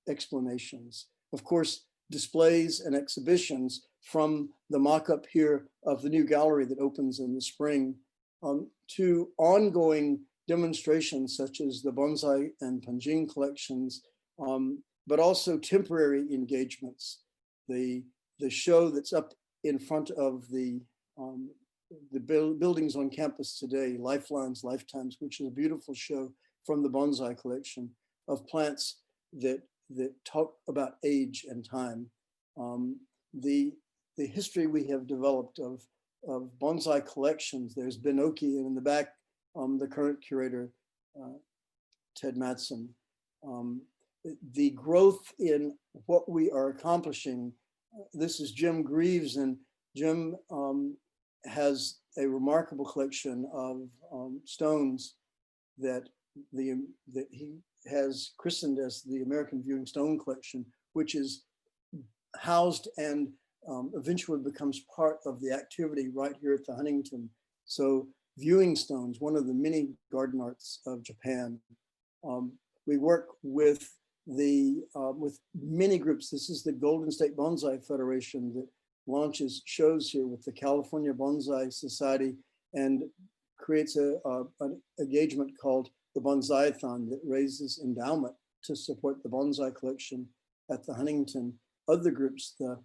explanations. Of course, displays and exhibitions from the mock-up here of the new gallery that opens in the spring to ongoing demonstrations such as the bonsai and panjing collections, but also temporary engagements. The show that's up in front of the buildings on campus today, Lifelines, Lifetimes, which is a beautiful show from the bonsai collection of plants that talk about age and time. The history we have developed of bonsai collections, there's Benoki, and in the back, the current curator, Ted Madsen. The growth in what we are accomplishing, this is Jim Greaves, and Jim has a remarkable collection of stones that he has christened as the American Viewing Stone Collection, which is housed and eventually becomes part of the activity right here at the Huntington. So viewing stones, one of the many garden arts of Japan. We work with many groups. This is the Golden State Bonsai Federation that launches shows here with the California Bonsai Society and creates an engagement called the Bonsai-thon that raises endowment to support the bonsai collection at the Huntington. Other groups, the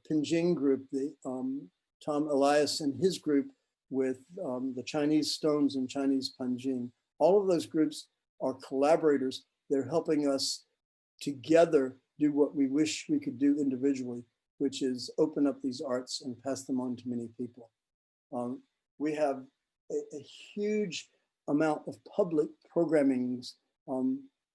Pinjing group, the Tom Elias and his group with the Chinese stones and Chinese Panjing. All of those groups are collaborators. They're helping us together do what we wish we could do individually, which is open up these arts and pass them on to many people. We have a huge amount of public programming,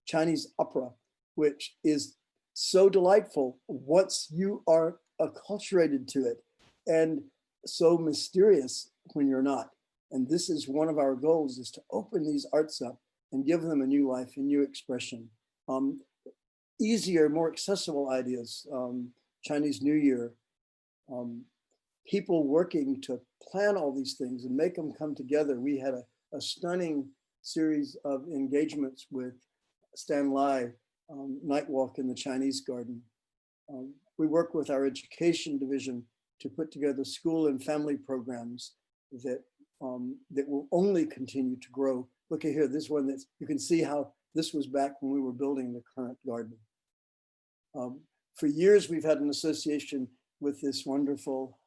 Chinese opera, which is so delightful once you are acculturated to it, and so mysterious when you're not. And this is one of our goals, is to open these arts up and give them a new life, a new expression. Easier, more accessible ideas, Chinese New Year, people working to plan all these things and make them come together. We had a stunning series of engagements with Stan Lai, Night Walk in the Chinese Garden. We work with our education division to put together school and family programs that will only continue to grow. Look at here, this one, you can see how this was back when we were building the current garden. For years, we've had an association with this wonderful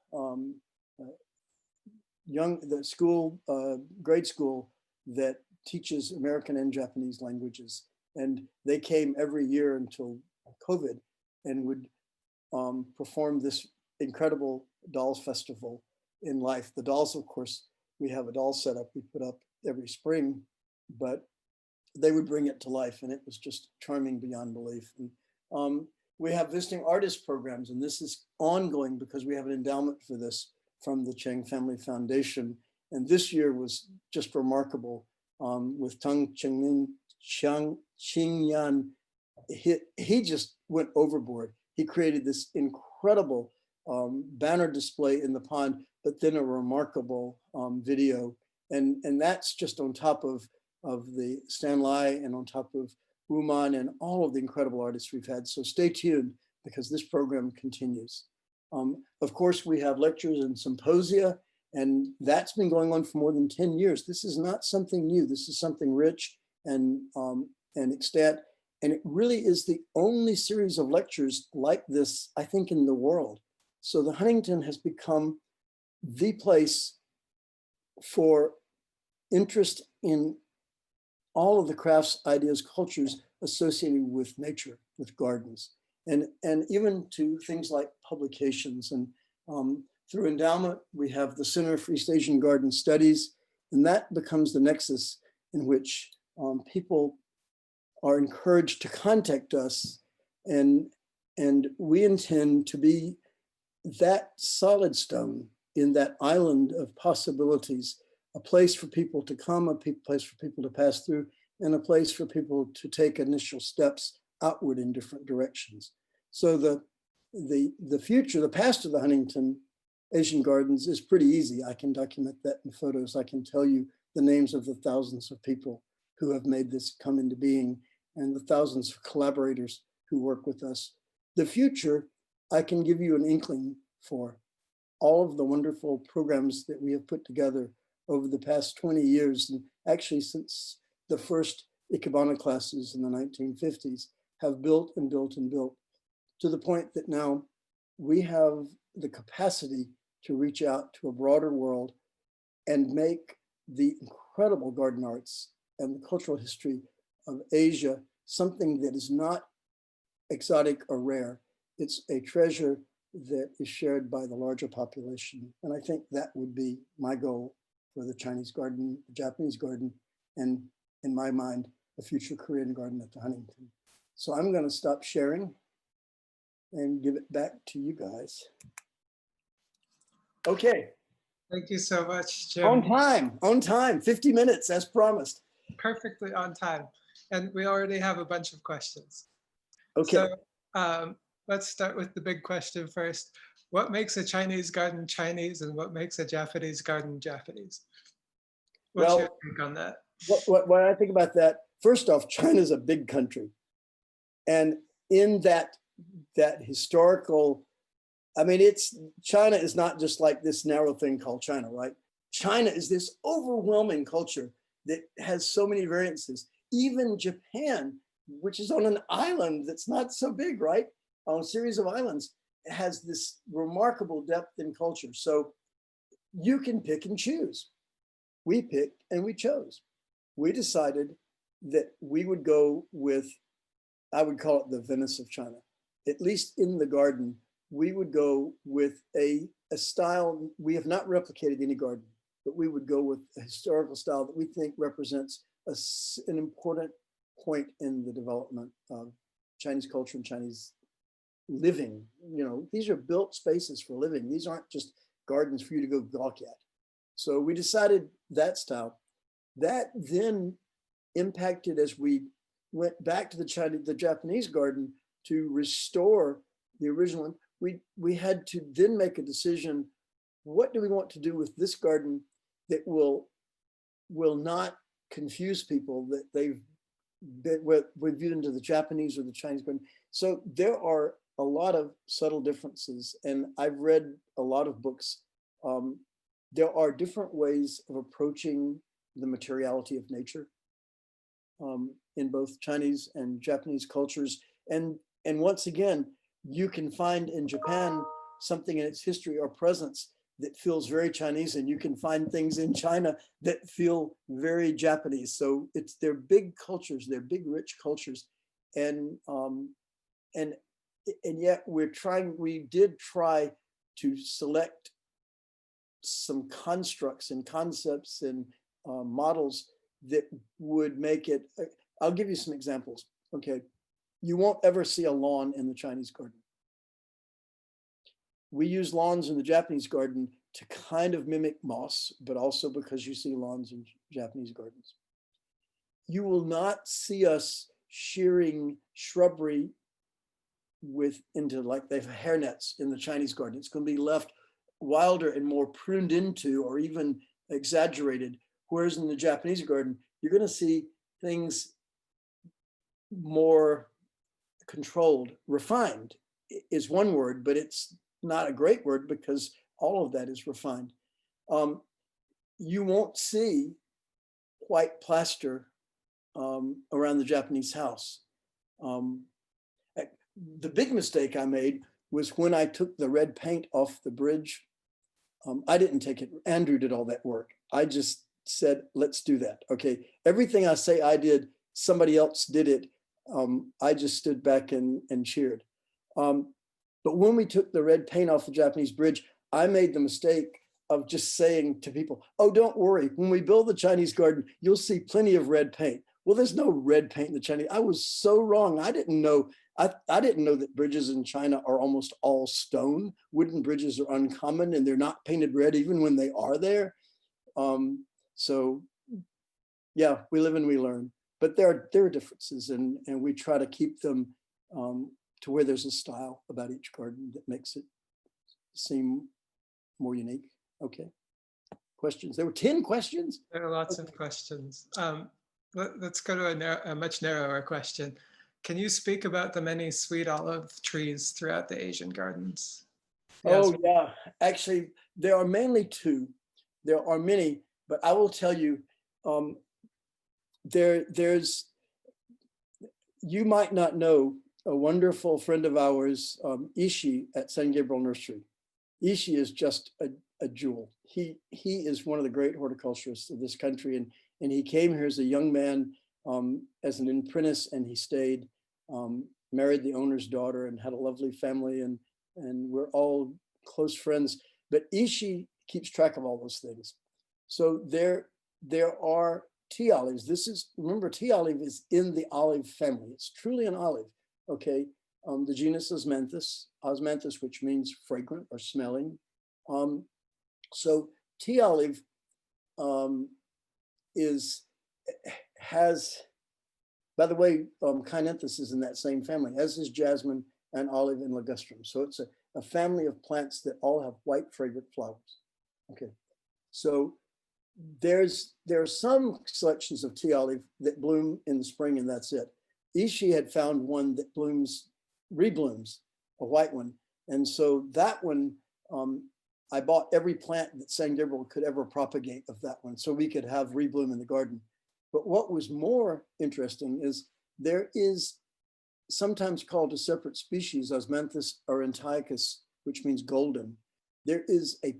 grade school that teaches American and Japanese languages. And they came every year until COVID and would perform this incredible dolls festival in life. The dolls, of course, we have a doll set up we put up every spring, but they would bring it to life, and it was just charming beyond belief. And, we have visiting artist programs, and this is ongoing because we have an endowment for this from the Cheng Family Foundation. And this year was just remarkable with Tang Qingyan. He just went overboard. He created this incredible banner display in the pond, but then a remarkable video. And that's just on top of the Stan Lai and on top of Wuman, and all of the incredible artists we've had. So stay tuned because this program continues. Of course, we have lectures and symposia, and that's been going on for more than 10 years. This is not something new. This is something rich and extant. And it really is the only series of lectures like this, I think, in the world. So the Huntington has become the place for interest in all of the crafts, ideas, cultures associated with nature, with gardens, and even to things like publications. And through endowment, we have the Center for East Asian Garden Studies, and that becomes the nexus in which people are encouraged to contact us, and we intend to be that solid stone in that island of possibilities, a place for people to come, a place for people to pass through, and a place for people to take initial steps outward in different directions. So the future, the past of the Huntington Asian Gardens is pretty easy. I can document that in photos. I can tell you the names of the thousands of people who have made this come into being and the thousands of collaborators who work with us. The future, I can give you an inkling for all of the wonderful programs that we have put together over the past 20 years, and actually since the first Ikebana classes in the 1950s, have built and built and built to the point that now we have the capacity to reach out to a broader world and make the incredible garden arts and the cultural history of Asia something that is not exotic or rare. It's a treasure that is shared by the larger population. And I think that would be my goal for the Chinese garden, the Japanese garden, and in my mind, a future Korean garden at the Huntington. So I'm going to stop sharing and give it back to you guys. Okay. Thank you so much, Jim. On time, 50 minutes as promised. Perfectly on time. And we already have a bunch of questions. Okay. So let's start with the big question first. What makes a Chinese garden Chinese and what makes a Japanese garden Japanese? What's your take on that? What I think about that, first off, China's a big country. And in that historical, I mean, China is not just like this narrow thing called China, right? China is this overwhelming culture that has so many variances. Even Japan, which is on an island that's not so big, right? On a series of islands, has this remarkable depth in culture. So you can pick and choose. We picked and we chose. We decided that we would go with, I would call it the Venice of China. At least in the garden, we would go with a style. We have not replicated any garden, but we would go with a historical style that we think represents an important point in the development of Chinese culture and Chinese living. You know, these are built spaces for living. These aren't just gardens for you to go gawk at. So we decided that style. That then impacted as we went back to the Japanese garden to restore the original one. We had to then make a decision. What do we want to do with this garden that will not confuse people that we're viewed into the Japanese or the Chinese garden? So there are a lot of subtle differences, and I've read a lot of books. There are different ways of approaching the materiality of nature in both Chinese and Japanese cultures. And once again, you can find in Japan something in its history or presence that feels very Chinese, and you can find things in China that feel very Japanese. So they're big cultures, they're big, rich cultures. And yet we did try to select some constructs and concepts and models that would make it. I'll give you some examples. Okay, you won't ever see a lawn in the Chinese garden. We use lawns in the Japanese garden to kind of mimic moss, but also because you see lawns in Japanese gardens. You will not see us shearing shrubbery into like they have hairnets in the Chinese garden. It's going to be left wilder and more pruned into or even exaggerated. Whereas in the Japanese garden, you're going to see things more controlled. Refined is one word, but it's not a great word because all of that is refined. You won't see white plaster around the Japanese house. The big mistake I made was when I took the red paint off the bridge. I didn't take it. Andrew did all that work. I just said, let's do that. Okay. Everything I say I did, somebody else did it. I just stood back and cheered. But when we took the red paint off the Japanese bridge, I made the mistake of just saying to people, oh, don't worry. When we build the Chinese garden, you'll see plenty of red paint. Well, there's no red paint in the Chinese. I was so wrong. I didn't know that bridges in China are almost all stone. Wooden bridges are uncommon and they're not painted red even when they are there. So yeah, we live and we learn. But there are differences, and we try to keep them to where there's a style about each garden that makes it seem more unique. Okay. Questions? There were 10 questions? There are lots of questions. Let's go to a much narrower question. Can you speak about the many sweet olive trees throughout the Asian gardens? Oh, yeah. Actually, there are mainly two. There are many, but I will tell you, you might not know a wonderful friend of ours, Ishii at San Gabriel Nursery. Ishii is just a jewel. He is one of the great horticulturists of this country, and he came here as a young man as an apprentice, and he stayed, married the owner's daughter, and had a lovely family, and we're all close friends. But Ishii keeps track of all those things. So there are tea olives. Remember, tea olive is in the olive family. It's truly an olive. Okay. The genus is osmanthus, which means fragrant or smelling. So tea olive has, by the way, Kinanthus is in that same family, as is jasmine and olive and ligustrum. So it's a family of plants that all have white fragrant flowers. Okay. So there are some selections of tea olive that bloom in the spring, and that's it. Ishii had found one that reblooms, a white one. And so that one, I bought every plant that San Gabriel could ever propagate of that one, so we could have rebloom in the garden. But what was more interesting is there is sometimes called a separate species, Osmanthus aurantiacus, which means golden. There is a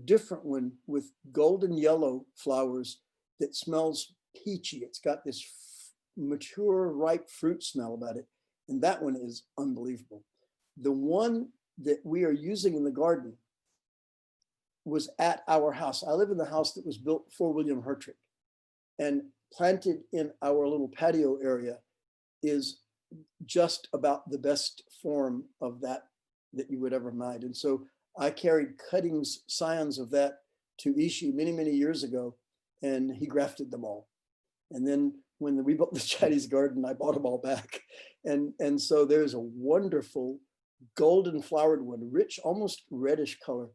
different one with golden yellow flowers that smells peachy. It's got this mature, ripe fruit smell about it. And that one is unbelievable. The one that we are using in the garden was at our house. I live in the house that was built for William Hertrick, and planted in our little patio area is just about the best form of that you would ever find. And so I carried cuttings, scions of that to Ishii many, many years ago, and he grafted them all. And then when we built the Chinese garden, I bought them all back. And so there's a wonderful golden flowered one, rich, almost reddish color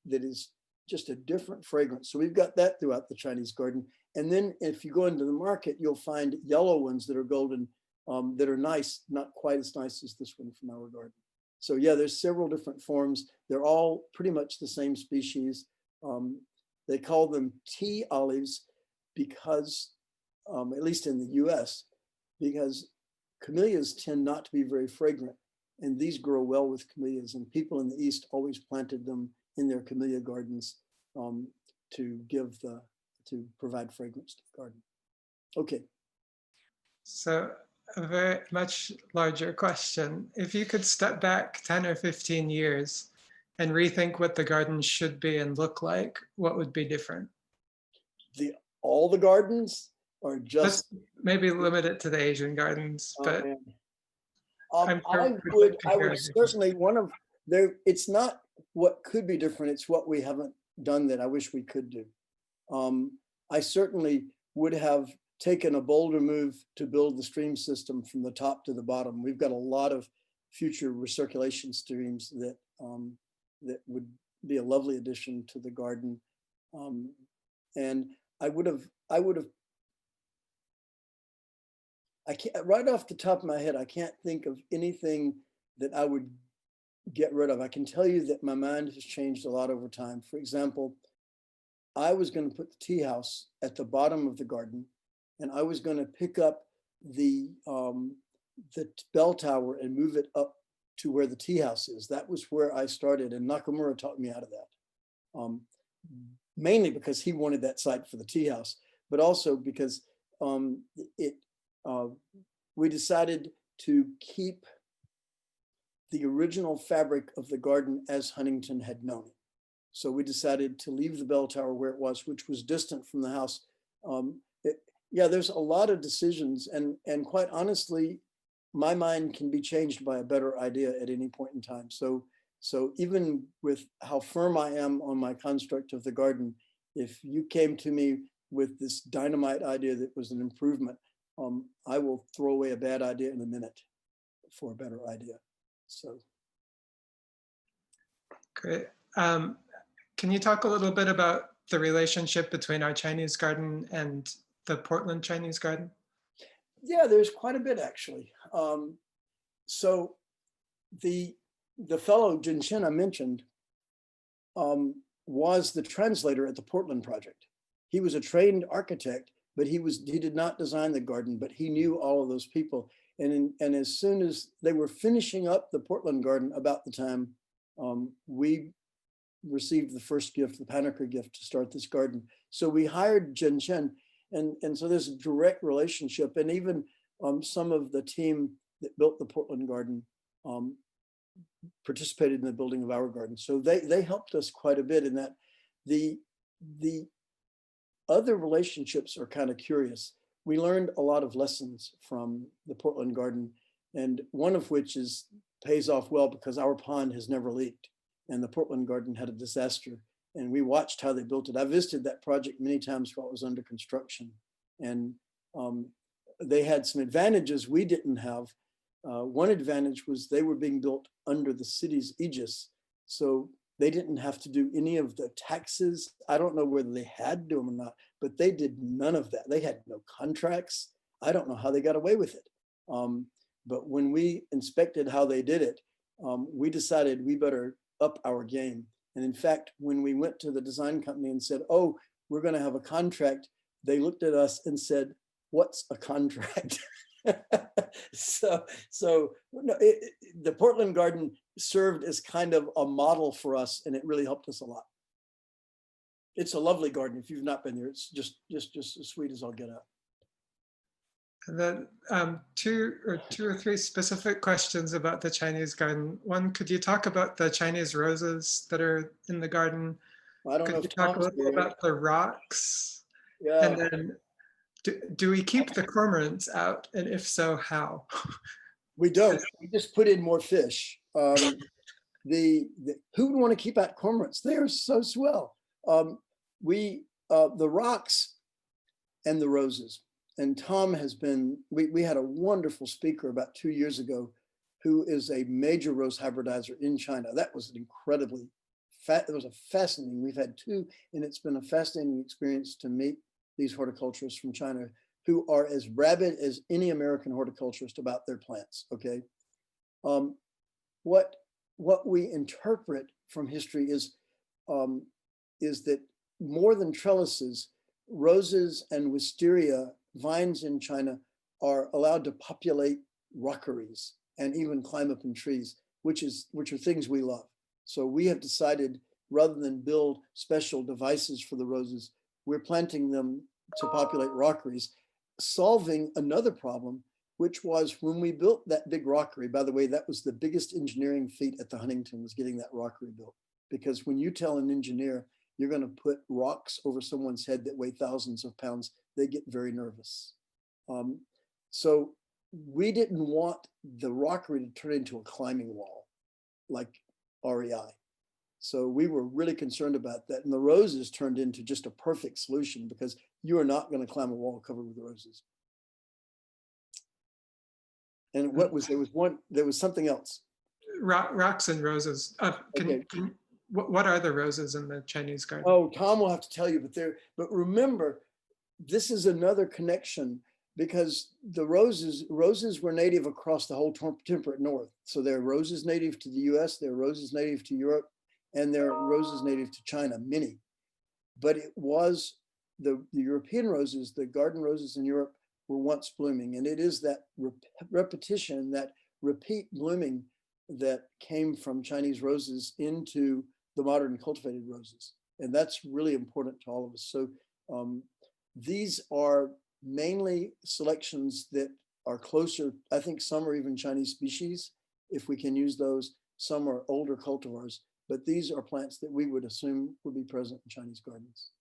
that is just a different fragrance. So we've got that throughout the Chinese garden. And then if you go into the market, you'll find yellow ones that are golden, that are nice, not quite as nice as this one from our garden. So yeah, there's several different forms. They're all pretty much the same species. They call them tea olives because, at least in the US, because camellias tend not to be very fragrant, and these grow well with camellias, and people in the East always planted them in their camellia gardens to provide fragrance to the garden. Okay. So a very much larger question. If you could step back 10 or 15 years and rethink what the garden should be and look like, what would be different? All the gardens, or just? Let's maybe limit it to the Asian gardens, but I would certainly, it's not what could be different, it's what we haven't done that I wish we could do. I certainly would have taken a bolder move to build the stream system from the top to the bottom. We've got a lot of future recirculation streams that would be a lovely addition to the garden. And I would have I can't, right off the top of my head, I can't think of anything that I would get rid of. I can tell you that my mind has changed a lot over time. For example, I was going to put the tea house at the bottom of the garden, and I was going to pick up the bell tower and move it up to where the tea house is. That was where I started, and Nakamura talked me out of that. Mainly because he wanted that site for the tea house, but also because we decided to keep the original fabric of the garden as Huntington had known it. So we decided to leave the bell tower where it was, which was distant from the house. Yeah, there's a lot of decisions, and quite honestly, my mind can be changed by a better idea at any point in time. So even with how firm I am on my construct of the garden, if you came to me with this dynamite idea that was an improvement, I will throw away a bad idea in a minute for a better idea. So. Great. Can you talk a little bit about the relationship between our Chinese garden and the Portland Chinese garden? Yeah, there's quite a bit actually. So the fellow Jorgensen I mentioned was the translator at the Portland project. He was a trained architect, but he did not design the garden, but he knew all of those people. And as soon as they were finishing up the Portland garden, about the time we received the first gift, the Panicker gift, to start this garden. So we hired Jorgensen, and so there's a direct relationship. And even some of the team that built the Portland garden participated in the building of our garden. So they helped us quite a bit in that. The other relationships are kind of curious. We learned a lot of lessons from the Portland garden, and one of which pays off well because our pond has never leaked, and the Portland garden had a disaster, and we watched how they built it. I visited that project many times while it was under construction, and they had some advantages we didn't have. One advantage was they were being built under the city's aegis, so they didn't have to do any of the taxes. I don't know whether they had to do them or not, but they did none of that. They had no contracts. I don't know how they got away with it. But when we inspected how they did it, we decided we better up our game. And in fact, when we went to the design company and said, oh, we're going to have a contract, they looked at us and said, what's a contract? So the Portland garden served as kind of a model for us, and it really helped us a lot. It's a lovely garden. If you've not been there, it's just as sweet as I'll get out. And then two or three specific questions about the Chinese garden. One, could you talk about the Chinese roses that are in the garden? I don't know could if you talk a Tom's little about the rocks? Yeah. And then do we keep the cormorants out? And if so, how? We don't. We just put in more fish. Who would want to keep out cormorants? They are so swell. The rocks and the roses. And Tom has been, we had a wonderful speaker about 2 years ago who is a major rose hybridizer in China. That was an incredibly, it was a fascinating, we've had two, and it's been a fascinating experience to meet these horticulturists from China who are as rabid as any American horticulturist about their plants, okay? What we interpret from history is that more than trellises, roses and wisteria vines in China are allowed to populate rockeries and even climb up in trees, which are things we love. So we have decided, rather than build special devices for the roses, we're planting them to populate rockeries, solving another problem, which was when we built that big rockery. By the way, that was the biggest engineering feat at the Huntington, was getting that rockery built. Because when you tell an engineer you're going to put rocks over someone's head that weigh thousands of pounds, they get very nervous. So we didn't want the rockery to turn into a climbing wall like REI. So we were really concerned about that. And the roses turned into just a perfect solution, because you are not going to climb a wall covered with roses. And there was something else. Rocks and roses. Okay. What are the roses in the Chinese garden? Oh, Tom will have to tell you, but remember, this is another connection, because the roses were native across the whole temperate north. So there are roses native to the US, there are roses native to Europe, and there are roses native to China, many. But it was the European roses, the garden roses in Europe were once blooming. And it is that repetition, that repeat blooming that came from Chinese roses into the modern cultivated roses. And that's really important to all of us. So these are mainly selections that are closer. I think some are even Chinese species, if we can use those. Some are older cultivars, but these are plants that we would assume would be present in Chinese gardens.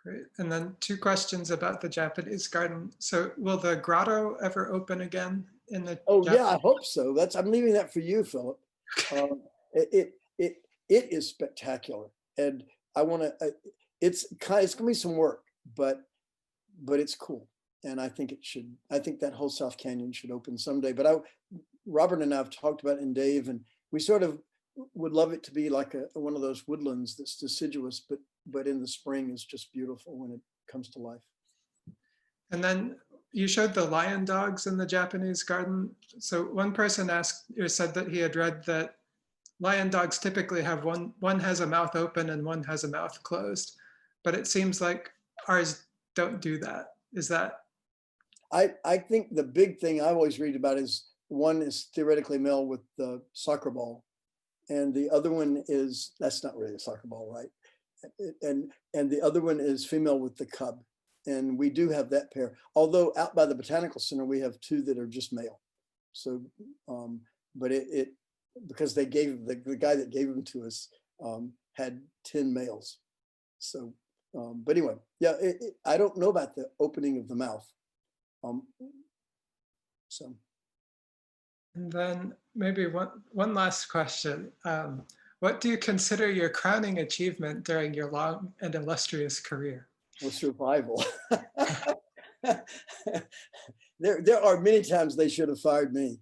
Great. And then 2 questions about the Japanese garden. So will the grotto ever open again in the Yeah, I hope so. I'm leaving that for you, Philip. It is spectacular, and I want to. It's going to be some work, but it's cool, and I think it should. I think that whole South Canyon should open someday. But Robert and I have talked about it, and Dave, and we sort of would love it to be like one of those woodlands that's deciduous, but in the spring is just beautiful when it comes to life. And then you showed the lion dogs in the Japanese garden. So one person said that he had read that lion dogs typically have one has a mouth open and one has a mouth closed, but it seems like ours don't do that. Is that? I think the big thing I always read about is one is theoretically male with the soccer ball, and the other one is, that's not really a soccer ball, right? And the other one is female with the cub. And we do have that pair. Although out by the Botanical Center, we have 2 that are just male. So, but because they gave, the guy that gave them to us had 10 males. So, but anyway, yeah, I don't know about the opening of the mouth. And then maybe one last question. What do you consider your crowning achievement during your long and illustrious career? Well, survival. There are many times they should have fired me.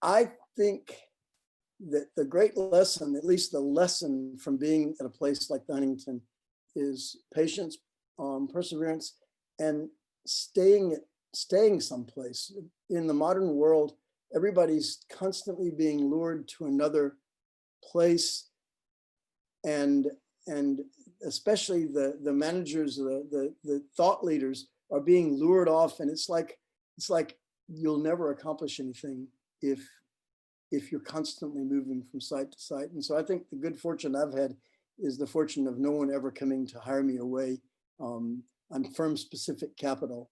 I think that the great lesson, at least the lesson from being at a place like Huntington, is patience, perseverance, and staying someplace. In the modern world, everybody's constantly being lured to another place, and especially the managers, the thought leaders are being lured off, and it's like you'll never accomplish anything if you're constantly moving from site to site. And so I think the good fortune I've had is the fortune of no one ever coming to hire me away. I'm firm specific capital.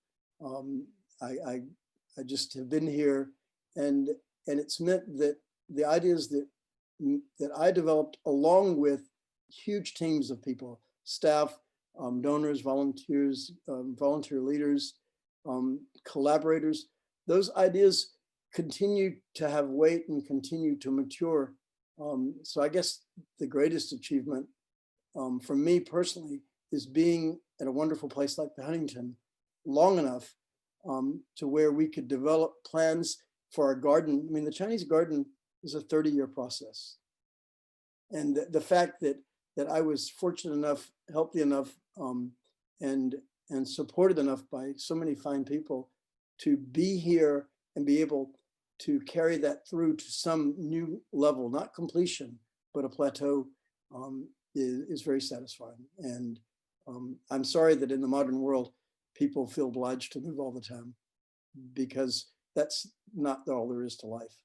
I just have been here, and it's meant that the ideas that I developed, along with huge teams of people, staff, donors, volunteers, volunteer leaders, collaborators, those ideas continue to have weight and continue to mature. So I guess the greatest achievement for me personally is being at a wonderful place like the Huntington long enough to where we could develop plans for our garden. I mean, the Chinese garden is a 30-year process. And the fact that I was fortunate enough, healthy enough, and supported enough by so many fine people to be here and be able to carry that through to some new level, not completion, but a plateau, is very satisfying. And I'm sorry that in the modern world, people feel obliged to move all the time, because that's not all there is to life.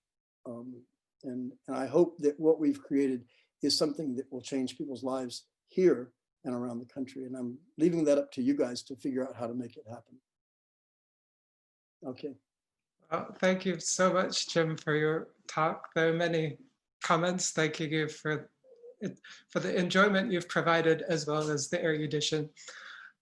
And I hope that what we've created is something that will change people's lives here and around the country. And I'm leaving that up to you guys to figure out how to make it happen. Okay. Well, thank you so much, Jim, for your talk. There are many comments thanking you for the enjoyment you've provided, as well as the erudition.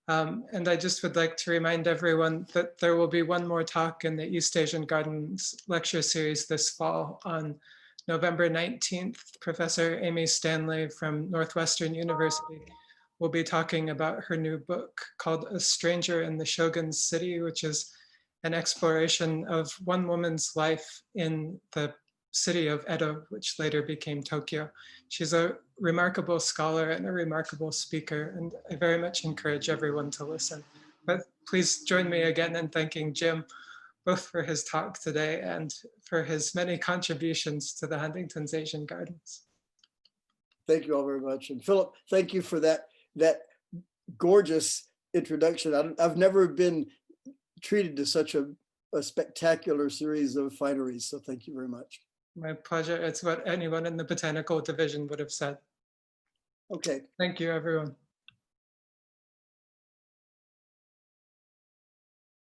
And I just would like to remind everyone that there will be one more talk in the East Asian Gardens lecture series this fall on November 19th. Professor Amy Stanley from Northwestern University will be talking about her new book called A Stranger in the Shogun's City, which is an exploration of one woman's life in the city of Edo, which later became Tokyo. She's a remarkable scholar and a remarkable speaker, and I very much encourage everyone to listen. But please join me again in thanking Jim, both for his talk today and for his many contributions to the Huntington's Asian Gardens. Thank you all very much. And Philip, thank you for that gorgeous introduction. I've never been treated to such a spectacular series of fineries. So thank you very much. My pleasure. It's what anyone in the Botanical Division would have said. Okay. Thank you, everyone.